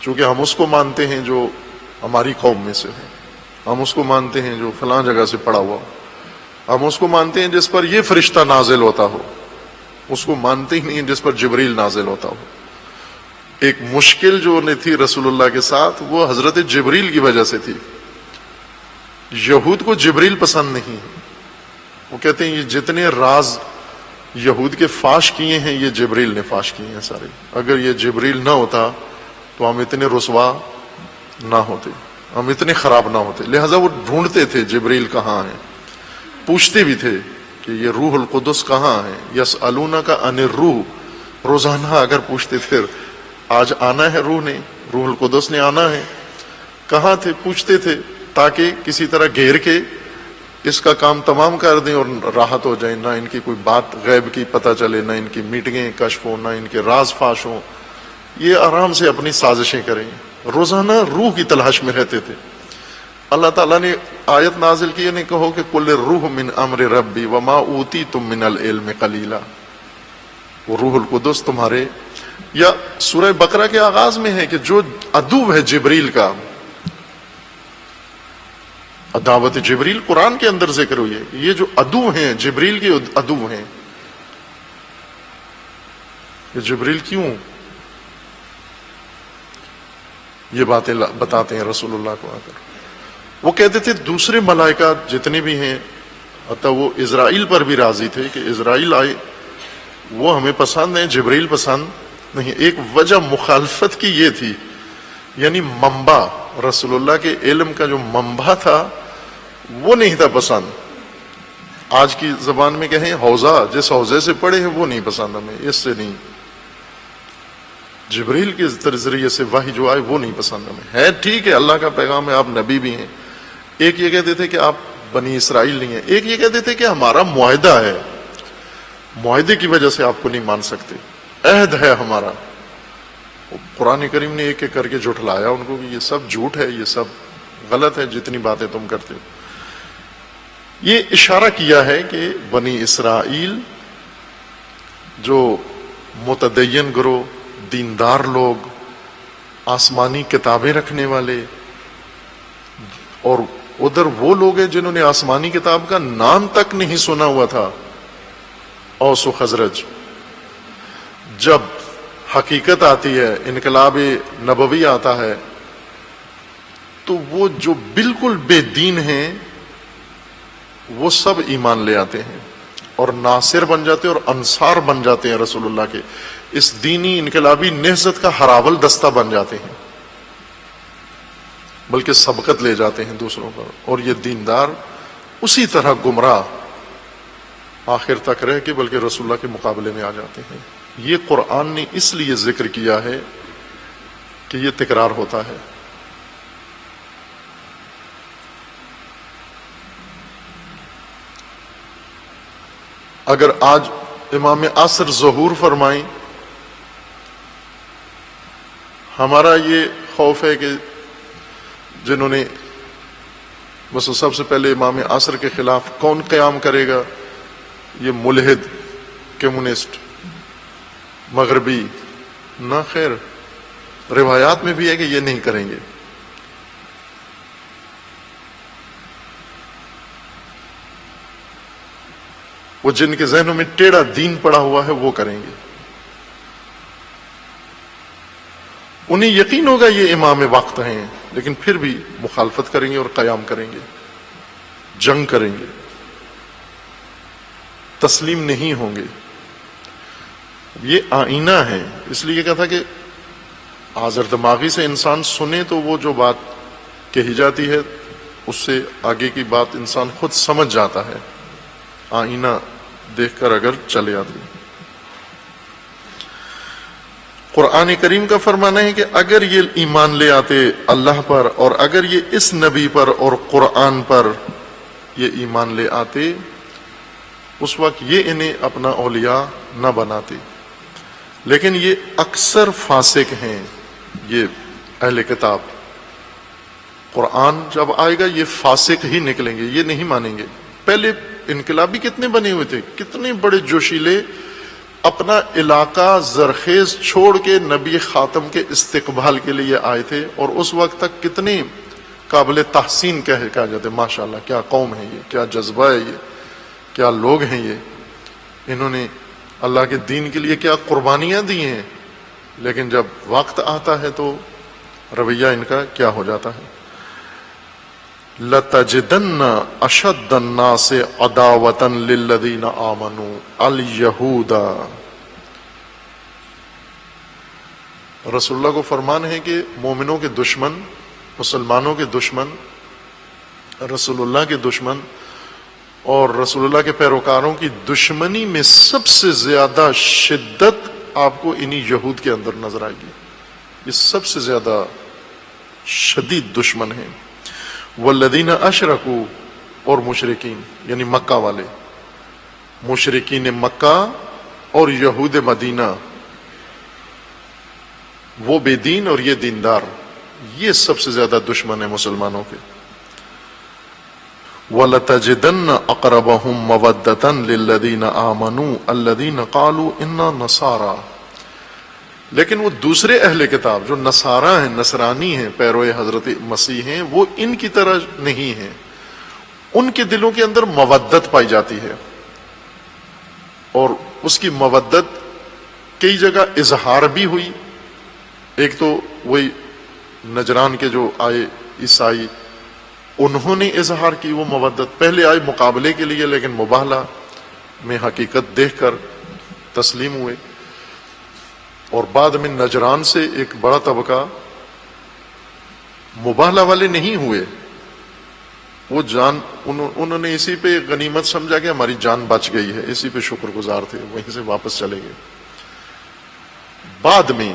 چونکہ ہم اس کو مانتے ہیں جو ہماری قوم میں سے ہے، ہم اس کو مانتے ہیں جو فلاں جگہ سے پڑا ہوا، ہم اس کو مانتے ہیں جس پر یہ فرشتہ نازل ہوتا ہو، اس کو مانتے ہی نہیں جس پر جبریل نازل ہوتا ہو۔ ایک مشکل جو تھی رسول اللہ کے ساتھ، وہ حضرت جبریل کی وجہ سے تھی۔ یہود کو جبریل پسند نہیں، وہ کہتے ہیں یہ جتنے راز یہود کے فاش کیے ہیں یہ جبریل نے فاش کیے ہیں سارے. اگر یہ جبریل نہ ہوتا تو ہم اتنے رسوا نہ ہوتے, ہم اتنے خراب نہ ہوتے. لہذا وہ ڈھونڈتے تھے جبریل کہاں ہیں, پوچھتے بھی تھے کہ یہ روح القدس کہاں ہے. یسألونک عن الروح, روزانہ اگر پوچھتے تھے آج آنا ہے روح نے, روح القدس نے آنا ہے, کہاں تھے, پوچھتے تھے تاکہ کسی طرح گھیر کے اس کا کام تمام کر دیں اور راحت ہو جائے, نہ ان کی کوئی بات غیب کی پتہ چلے, نہ ان کی میٹنگیں کشف ہوں, نہ ان کے راز فاش ہوں. یہ آرام سے اپنی سازشیں کریں, روزانہ روح کی تلاش میں رہتے تھے. اللہ تعالیٰ نے آیت نازل کی, نے کہو کہ قل الروح من امر ربی وما اوتیتم من العلم قلیلا. وہ روح القدس تمہارے, یا سورہ بقرہ کے آغاز میں ہے کہ جو عدو ہے جبریل کا, دعوت جبریل قرآن کے اندر ذکر ہوئی ہے, یہ جو عدو ہیں جبریل کے عدو ہیں. یہ جبریل کیوں یہ باتیں بتاتے ہیں رسول اللہ کو آ کر؟ وہ کہتے تھے دوسرے ملائکہ جتنے بھی ہیں, حتیٰ وہ اسرائیل پر بھی راضی تھے کہ اسرائیل آئے, وہ ہمیں پسند ہیں, جبریل پسند نہیں. ایک وجہ مخالفت کی یہ تھی, یعنی منبع رسول اللہ کے علم کا جو منبع تھا وہ نہیں تھا پسند. آج کی زبان میں کہیں حوضہ, جس حوضے سے پڑھے ہیں وہ نہیں پسند ہمیں, اس سے نہیں. جبریل کے ذریعے سے وحی جو آئے وہ نہیں پسند ہمیں. ہے ٹھیک ہے اللہ کا پیغام ہے, آپ نبی بھی ہیں. ایک یہ کہتے تھے کہ آپ بنی اسرائیل نہیں ہیں, ایک یہ کہتے تھے کہ ہمارا معاہدہ ہے, معاہدے کی وجہ سے آپ کو نہیں مان سکتے, عہد ہے ہمارا. قرآن کریم نے ایک ایک کر کے جھٹلایا ان کو کہ یہ سب جھوٹ ہے, یہ سب غلط ہے جتنی باتیں تم کرتے ہو. یہ اشارہ کیا ہے کہ بنی اسرائیل جو متدین گروہ, دیندار لوگ, آسمانی کتابیں رکھنے والے, اور ادھر وہ لوگ ہیں جنہوں نے آسمانی کتاب کا نام تک نہیں سنا ہوا تھا, اوس و خزرج. جب حقیقت آتی ہے, انقلاب نبوی آتا ہے, تو وہ جو بالکل بے دین ہیں وہ سب ایمان لے آتے ہیں اور ناصر بن جاتے ہیں اور انصار بن جاتے ہیں رسول اللہ کے. اس دینی انقلابی نہضت کا ہراول دستہ بن جاتے ہیں, بلکہ سبقت لے جاتے ہیں دوسروں پر. اور یہ دیندار اسی طرح گمراہ آخر تک رہ کے بلکہ رسول اللہ کے مقابلے میں آ جاتے ہیں. یہ قرآن نے اس لیے ذکر کیا ہے کہ یہ تکرار ہوتا ہے. اگر آج امام عصر ظہور فرمائیں, ہمارا یہ خوف ہے کہ جنہوں نے بس سب سے پہلے امام عصر کے خلاف کون قیام کرے گا, یہ ملحد, کمیونسٹ, مغربی. نہ خیر, روایات میں بھی ہے کہ یہ نہیں کریں گے. وہ جن کے ذہنوں میں ٹیڑھا دین پڑا ہوا ہے وہ کریں گے. انہیں یقین ہوگا یہ امام وقت ہیں, لیکن پھر بھی مخالفت کریں گے اور قیام کریں گے, جنگ کریں گے, تسلیم نہیں ہوں گے. یہ آئینہ ہے. اس لیے کہا تھا کہ حاضر دماغی سے انسان سنے تو وہ جو بات کہی جاتی ہے اس سے آگے کی بات انسان خود سمجھ جاتا ہے, آئینہ دیکھ کر اگر چلے آتے. قرآن کریم کا فرمانا ہے کہ اگر یہ ایمان لے آتے اللہ پر, اور اگر یہ اس نبی پر اور قرآن پر یہ ایمان لے آتے, اس وقت یہ انہیں اپنا اولیاء نہ بناتے. لیکن یہ اکثر فاسق ہیں, یہ اہل کتاب. قرآن جب آئے گا یہ فاسق ہی نکلیں گے, یہ نہیں مانیں گے. پہلے انقلابی کتنے بنے ہوئے تھے, کتنے بڑے جوشیلے, اپنا علاقہ زرخیز چھوڑ کے نبی خاتم کے استقبال کے لیے آئے تھے, اور اس وقت تک کتنے قابل تحسین کہا جاتے, ماشاءاللہ کیا قوم ہے یہ, کیا جذبہ ہے یہ, کیا لوگ ہیں یہ, انہوں نے اللہ کے دین کے لیے کیا قربانیاں دی ہیں. لیکن جب وقت آتا ہے تو رویہ ان کا کیا ہو جاتا ہے. لَتَجِدَنَّ أَشَدَّ النَّاسِ عَدَاوَةً لِلَّذِينَ آمَنُوا الْيَهُودَ۔ رسول اللہ کو فرمان ہے کہ مومنوں کے دشمن، مسلمانوں کے دشمن، رسول اللہ کے دشمن اور رسول اللہ کے پیروکاروں کی دشمنی میں سب سے زیادہ شدت آپ کو انہی یہود کے اندر نظر آئے گی۔ یہ سب سے زیادہ شدید دشمن ہیں۔ والذین اشرکوا، اور مشرکین یعنی مکہ والے، مشرکین مکہ اور یہود مدینہ، وہ بے دین اور یہ دیندار، یہ سب سے زیادہ دشمن ہیں مسلمانوں کے۔ وَلَتَجِدَنَّ أَقْرَبَهُمْ مَوَدَّةً لِلَّذِينَ آمَنُوا الَّذِينَ قَالُوا إِنَّا نَصَارَى۔ لیکن وہ دوسرے اہل کتاب جو نصارہ ہیں، نصرانی ہیں، پیروئے حضرت مسیح ہیں، وہ ان کی طرح نہیں ہیں۔ ان کے دلوں کے اندر مودت پائی جاتی ہے، اور اس کی مودت کئی جگہ اظہار بھی ہوئی۔ ایک تو وہی نجران کے جو آئے عیسائی، انہوں نے اظہار کی وہ مودت، پہلے آئے مقابلے کے لیے لیکن مباہلہ میں حقیقت دیکھ کر تسلیم ہوئے، اور بعد میں نجران سے ایک بڑا طبقہ مباہلہ والے نہیں ہوئے، وہ انہوں نے اسی پہ غنیمت سمجھا کہ ہماری جان بچ گئی ہے، اسی پہ شکر گزار تھے، وہیں سے واپس چلے گئے۔ بعد میں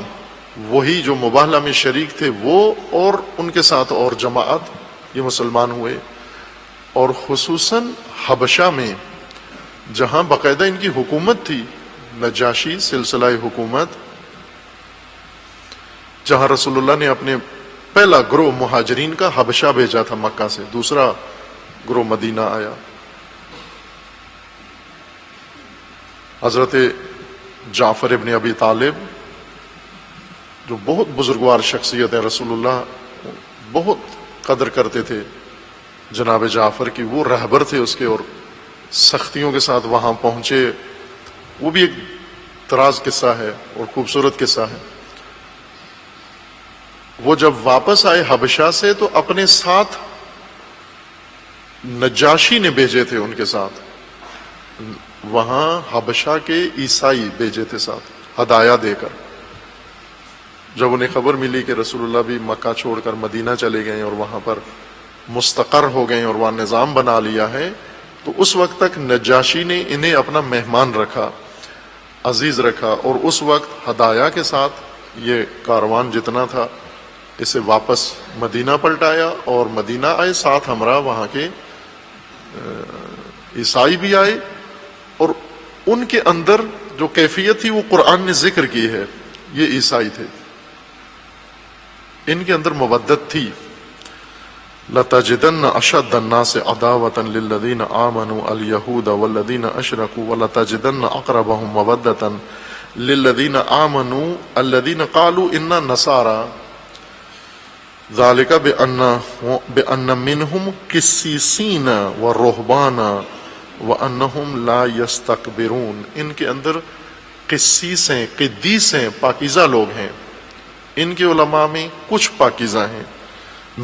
وہی جو مباہلہ میں شریک تھے وہ اور ان کے ساتھ اور جماعت یہ مسلمان ہوئے، اور خصوصاً حبشہ میں جہاں باقاعدہ ان کی حکومت تھی، نجاشی سلسلہ حکومت، جہاں رسول اللہ نے اپنے پہلا گروہ مہاجرین کا حبشہ بھیجا تھا مکہ سے، دوسرا گروہ مدینہ آیا۔ حضرت جعفر ابن ابی طالب جو بہت بزرگوار شخصیت ہے، رسول اللہ بہت قدر کرتے تھے جناب جعفر کی، وہ رہبر تھے اس کے، اور سختیوں کے ساتھ وہاں پہنچے، وہ بھی ایک طراز قصہ ہے اور خوبصورت قصہ ہے۔ وہ جب واپس آئے حبشہ سے تو اپنے ساتھ نجاشی نے بھیجے تھے، ان کے ساتھ وہاں حبشہ کے عیسائی بھیجے تھے ساتھ ہدایہ دے کر۔ جب انہیں خبر ملی کہ رسول اللہ بھی مکہ چھوڑ کر مدینہ چلے گئے اور وہاں پر مستقر ہو گئے اور وہاں نظام بنا لیا ہے، تو اس وقت تک نجاشی نے انہیں اپنا مہمان رکھا، عزیز رکھا، اور اس وقت ہدایہ کے ساتھ یہ کاروان جتنا تھا اسے واپس مدینہ پلٹایا، اور مدینہ آئے ساتھ ہمراہ وہاں کے عیسائی بھی آئے، اور ان کے اندر جو کیفیت تھی وہ قرآن نے ذکر کی ہے، یہ عیسائی تھے، ان کے اندر مودت تھی۔ لَتَجِدَنَّ أَشَدَّ النَّاسِ عَدَاوَةً لِلَّذِينَ آمَنُوا الْيَهُودَ وَالَّذِينَ أَشْرَكُوا وَلَتَجِدَنَّ أَقْرَبَهُمْ مَوَدَّةً لِلَّذِينَ آمَنُوا الَّذِينَ قَالُوا إِنَّا نَصَارَى ذَلِكَ بِأَنَّ مِنْهُمْ قِسِّيسِينَ وَرُهْبَانًا وَأَنَّهُمْ لَا يَسْتَكْبِرُونَ۔ ان کے اندر قسیس ہیں، قدیس ہیں، پاکیزہ لوگ ہیں، ان کے علماء میں کچھ پاکیزہ ہیں،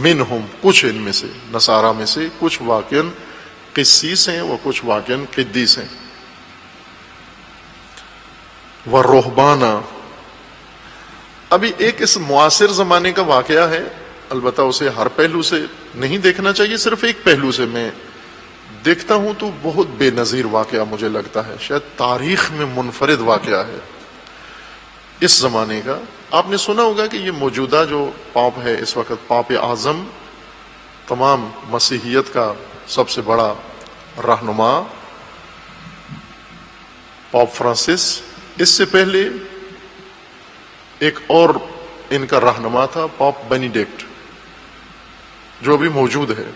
منہم کچھ ان میں سے، نصارہ میں سے کچھ واقعاً قسیس ہیں، وہ کچھ واقعاً قدیس ہیں۔ وَالرُّهْبَانَ، ابھی ایک اس معاصر زمانے کا واقعہ ہے، البتہ اسے ہر پہلو سے نہیں دیکھنا چاہیے، صرف ایک پہلو سے میں دیکھتا ہوں تو بہت بے نظیر واقعہ مجھے لگتا ہے، شاید تاریخ میں منفرد واقعہ ہے اس زمانے کا۔ آپ نے سنا ہوگا کہ یہ موجودہ جو پاپ ہے اس وقت، پاپ اعظم، تمام مسیحیت کا سب سے بڑا رہنما، پاپ فرانسس، اس سے پہلے ایک اور ان کا رہنما تھا، پاپ بینیڈکٹ، جو بھی موجود ہے،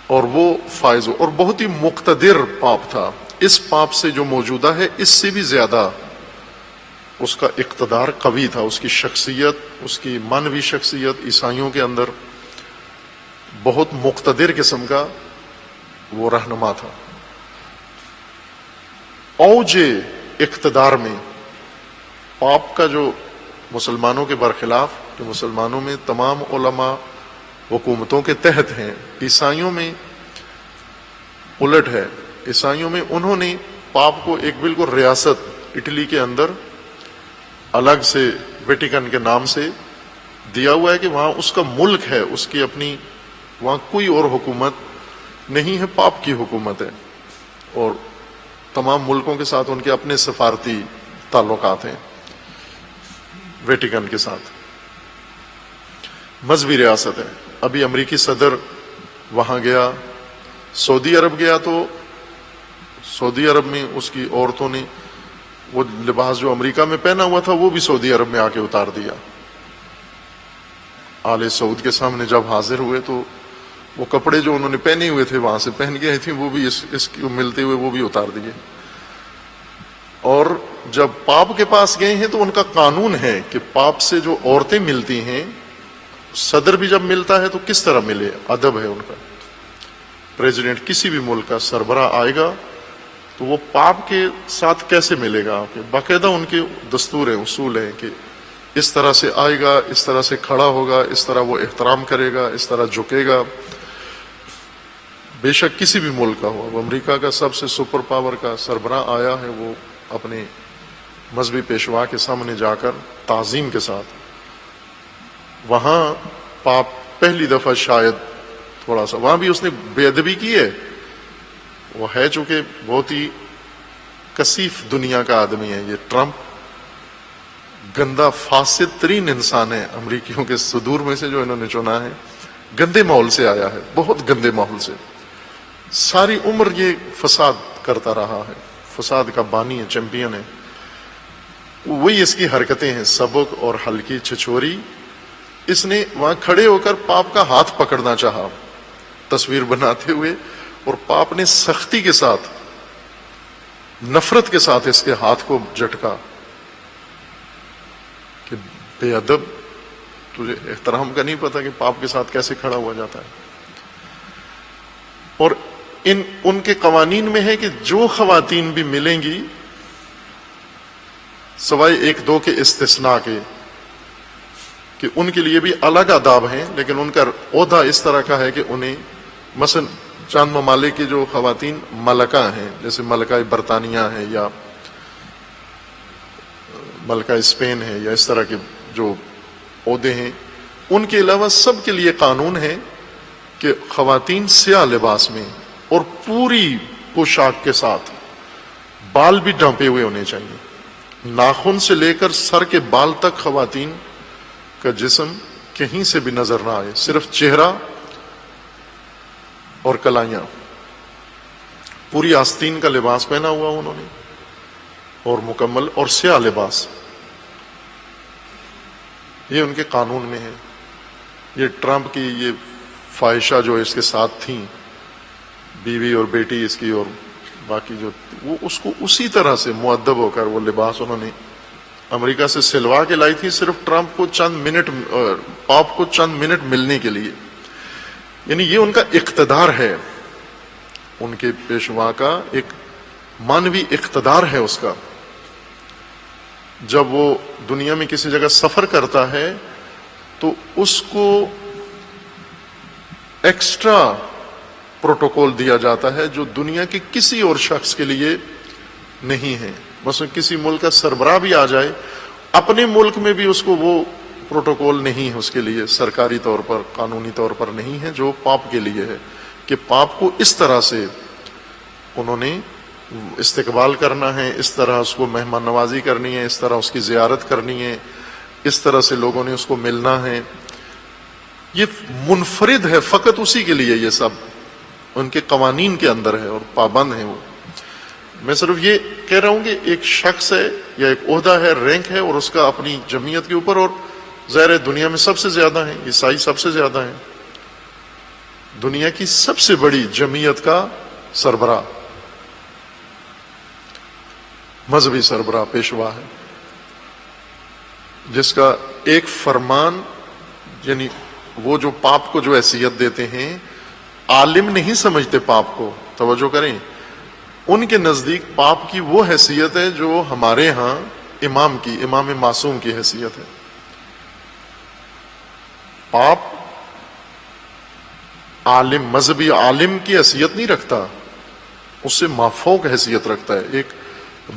اور وہ فائز اور بہت ہی مقتدر پاپ تھا۔ اس پاپ سے جو موجودہ ہے اس سے بھی زیادہ اس کا اقتدار قوی تھا، اس کی شخصیت، اس کی مانوی شخصیت عیسائیوں کے اندر بہت مقتدر قسم کا وہ رہنما تھا۔ اوج اقتدار میں پاپ کا جو مسلمانوں کے برخلاف کہ مسلمانوں میں تمام علماء حکومتوں کے تحت ہیں، عیسائیوں میں الٹ ہے۔ عیسائیوں میں انہوں نے پاپ کو ایک بالکل ریاست اٹلی کے اندر الگ سے ویٹیکن کے نام سے دیا ہوا ہے کہ وہاں اس کا ملک ہے، اس کی اپنی، وہاں کوئی اور حکومت نہیں ہے، پاپ کی حکومت ہے، اور تمام ملکوں کے ساتھ ان کے اپنے سفارتی تعلقات ہیں ویٹیکن کے ساتھ۔ مذہبی ریاست ہے۔ ابھی امریکی صدر وہاں گیا، سعودی عرب گیا، تو سعودی عرب میں اس کی عورتوں نے وہ لباس جو امریکہ میں پہنا ہوا تھا وہ بھی سعودی عرب میں آ کے اتار دیا۔ آل سعود کے سامنے جب حاضر ہوئے تو وہ کپڑے جو انہوں نے پہنے ہوئے تھے وہاں سے پہن کے آئی تھیں وہ بھی اس کو ملتے ہوئے وہ بھی اتار دیے۔ اور جب پاپ کے پاس گئے ہیں تو ان کا قانون ہے کہ پاپ سے جو عورتیں ملتی ہیں، صدر بھی جب ملتا ہے تو کس طرح ملے، ادب ہے ان کا۔ پریزیڈنٹ کسی بھی ملک کا سربراہ آئے گا تو وہ پاپ کے ساتھ کیسے ملے گا، کہ باقاعدہ ان کے دستور ہیں، اصول ہیں کہ اس طرح سے آئے گا، اس طرح سے کھڑا ہوگا، اس طرح وہ احترام کرے گا، اس طرح جھکے گا۔ بے شک کسی بھی ملک کا ہو، اب امریکہ کا سب سے سپر پاور کا سربراہ آیا ہے، وہ اپنے مذہبی پیشوا کے سامنے جا کر تعظیم کے ساتھ، وہاں پاپ پہلی دفعہ شاید تھوڑا سا، وہاں بھی اس نے بے ادبی کی ہے، وہ ہے چونکہ بہت ہی کثیف دنیا کا آدمی ہے یہ ٹرمپ، گندا فاسد ترین انسان ہے امریکیوں کے صدور میں سے جو انہوں نے چنا ہے، گندے ماحول سے آیا ہے، بہت گندے ماحول سے، ساری عمر یہ فساد کرتا رہا ہے، فساد کا بانی ہے، چیمپئن ہے، وہی اس کی حرکتیں ہیں سبک اور ہلکی چھچوری۔ اس نے وہاں کھڑے ہو کر پاپ کا ہاتھ پکڑنا چاہا تصویر بناتے ہوئے، اور پاپ نے سختی کے ساتھ، نفرت کے ساتھ اس کے ہاتھ کو جھٹکا کہ بے ادب، تجھے احترام کا نہیں پتا کہ پاپ کے ساتھ کیسے کھڑا ہوا جاتا ہے۔ اور ان کے قوانین میں ہے کہ جو خواتین بھی ملیں گی سوائے ایک دو کے استثناء کے، کہ ان کے لیے بھی الگ آداب ہیں، لیکن ان کا عہدہ اس طرح کا ہے کہ انہیں مثلا چند ممالک کی جو خواتین ملکہ ہیں، جیسے ملکہ برطانیہ ہے یا ملکہ اسپین ہے یا اس طرح کے جو عہدے ہیں، ان کے علاوہ سب کے لیے قانون ہے کہ خواتین سیاہ لباس میں اور پوری پوشاک کے ساتھ، بال بھی ڈھانپے ہوئے ہونے چاہیے، ناخن سے لے کر سر کے بال تک خواتین کا جسم کہیں سے بھی نظر نہ آئے، صرف چہرہ اور کلائیاں، پوری آستین کا لباس پہنا ہوا انہوں نے، اور مکمل اور سیاہ لباس، یہ ان کے قانون میں ہے۔ یہ ٹرمپ کی یہ فاحشہ جو اس کے ساتھ تھیں، بیوی اور بیٹی اس کی اور باقی جو، وہ اس کو اسی طرح سے مؤدب ہو کر وہ لباس انہوں نے امریکہ سے سلوا کے لائی تھی، صرف ٹرمپ کو چند منٹ، پاپ کو چند منٹ ملنے کے لیے۔ یعنی یہ ان کا اقتدار ہے، ان کے پیشوا کا ایک مانوی اقتدار ہے اس کا۔ جب وہ دنیا میں کسی جگہ سفر کرتا ہے تو اس کو ایکسٹرا پروٹوکول دیا جاتا ہے جو دنیا کے کسی اور شخص کے لیے نہیں ہے۔ مثلا کسی ملک کا سربراہ بھی آ جائے، اپنے ملک میں بھی اس کو وہ پروٹوکول نہیں ہے اس کے لیے، سرکاری طور پر، قانونی طور پر نہیں ہے جو پاپ کے لیے ہے، کہ پاپ کو اس طرح سے انہوں نے استقبال کرنا ہے، اس طرح اس کو مہمان نوازی کرنی ہے، اس طرح اس کی زیارت کرنی ہے، اس طرح سے لوگوں نے اس کو ملنا ہے۔ یہ منفرد ہے، فقط اسی کے لیے یہ سب ان کے قوانین کے اندر ہے اور پابند ہیں وہ۔ میں صرف یہ کہہ رہا ہوں کہ ایک شخص ہے یا ایک عہدہ ہے، رینک ہے، اور اس کا اپنی جمعیت کے اوپر، اور ظاہر ہے دنیا میں سب سے زیادہ ہیں، عیسائی سب سے زیادہ ہیں، دنیا کی سب سے بڑی جمعیت کا سربراہ، مذہبی سربراہ پیشوا ہے، جس کا ایک فرمان، یعنی وہ جو پاپ کو جو حیثیت دیتے ہیں، عالم نہیں سمجھتے پاپ کو، توجہ کریں، ان کے نزدیک پاپ کی وہ حیثیت ہے جو ہمارے ہاں امام کی، امام معصوم کی حیثیت ہے۔ پاپ عالم، مذہبی عالم کی حیثیت نہیں رکھتا، اس سے مافوق حیثیت رکھتا ہے، ایک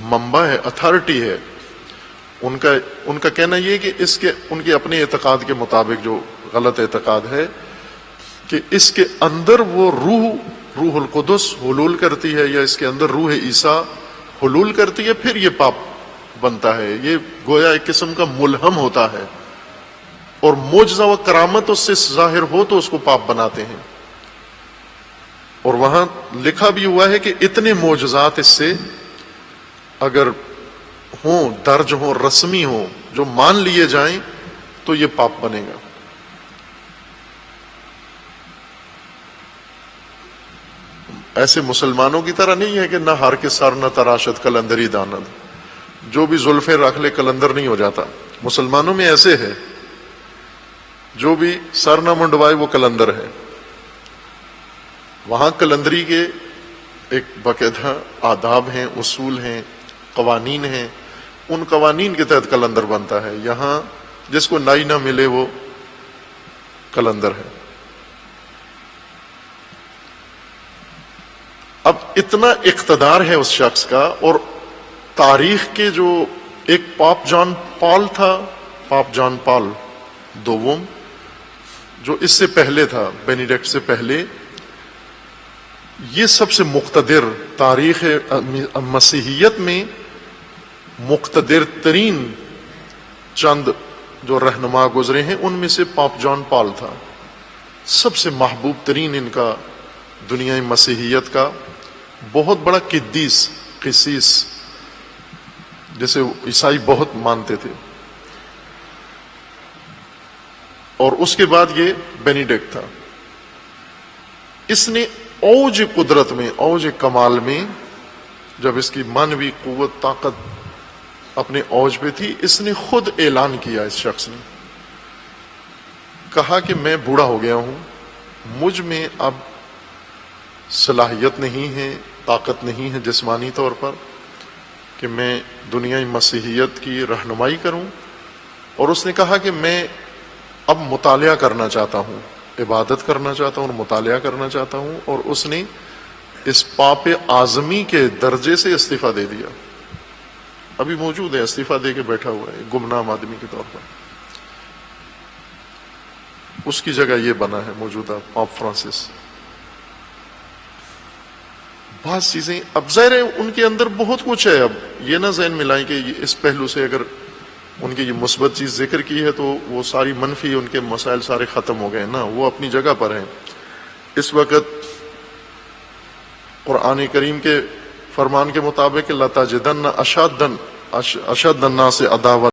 منبع ہے، اتھارٹی ہے۔ ان کا کہنا یہ کہ ان کے اپنے اعتقاد کے مطابق جو غلط اعتقاد ہے کہ اس کے اندر وہ روح القدس حلول کرتی ہے، یا اس کے اندر روح عیسیٰ حلول کرتی ہے، پھر یہ پاپ بنتا ہے۔ یہ گویا ایک قسم کا ملہم ہوتا ہے، اور معجزہ و کرامت اس سے ظاہر ہو تو اس کو پاپ بناتے ہیں۔ اور وہاں لکھا بھی ہوا ہے کہ اتنے معجزات اس سے اگر ہوں، درج ہوں، رسمی ہوں، جو مان لیے جائیں تو یہ پاپ بنے گا۔ ایسے مسلمانوں کی طرح نہیں ہے کہ نہ ہر کے سر نہ تراشد کلندری داند، جو بھی زلفیں رکھ لے کلندر نہیں ہو جاتا۔ مسلمانوں میں ایسے ہے، جو بھی سر نہ منڈوائے وہ کلندر ہے۔ وہاں کلندری کے ایک باقاعدہ آداب ہیں، اصول ہیں، قوانین ہیں، ان قوانین کے تحت کلندر بنتا ہے۔ یہاں جس کو نائی نہ ملے وہ کلندر ہے۔ اب اتنا اقتدار ہے اس شخص کا، اور تاریخ کے جو ایک پاپ جان پال تھا، پاپ جان پال دوم، جو اس سے پہلے تھا، بینیڈکٹ سے پہلے، یہ سب سے مقتدر، تاریخ مسیحیت میں مقتدر ترین چند جو رہنما گزرے ہیں ان میں سے پاپ جان پال تھا۔ سب سے محبوب ترین ان کا دنیا مسیحیت کا، بہت بڑا قسیس جسے عیسائی بہت مانتے تھے۔ اور اس کے بعد یہ بینیڈکٹ تھا۔ اس نے اوج قدرت میں، اوج کمال میں، جب اس کی معنوی قوت طاقت اپنے اوج پہ تھی، اس نے خود اعلان کیا، اس شخص نے کہا کہ میں بوڑھا ہو گیا ہوں، مجھ میں اب صلاحیت نہیں ہے، طاقت نہیں ہے جسمانی طور پر کہ میں دنیا مسیحیت کی رہنمائی کروں، اور اس نے کہا کہ میں اب مطالعہ کرنا چاہتا ہوں، عبادت کرنا چاہتا ہوں اور مطالعہ کرنا چاہتا ہوں، اور اس نے اس پاپ اعظمی کے درجے سے استعفیٰ دے دیا۔ ابھی موجود ہے، استعفیٰ دے کے بیٹھا ہوا ہے گمنام آدمی کے طور پر۔ اس کی جگہ یہ بنا ہے موجودہ پاپ فرانسس۔ بعض چیزیں اب ظاہر ہے ان کے اندر بہت کچھ ہے، اب یہ نہ ذہن میں لائیں کہ اس پہلو سے اگر ان کی یہ مثبت چیز ذکر کی ہے تو وہ ساری منفی ان کے مسائل سارے ختم ہو گئے نا، وہ اپنی جگہ پر ہیں۔ اس وقت قرآن کریم کے فرمان کے مطابق لَتَجِدَنَّ أَشَدَّ النَّاسِ عَدَاوَةً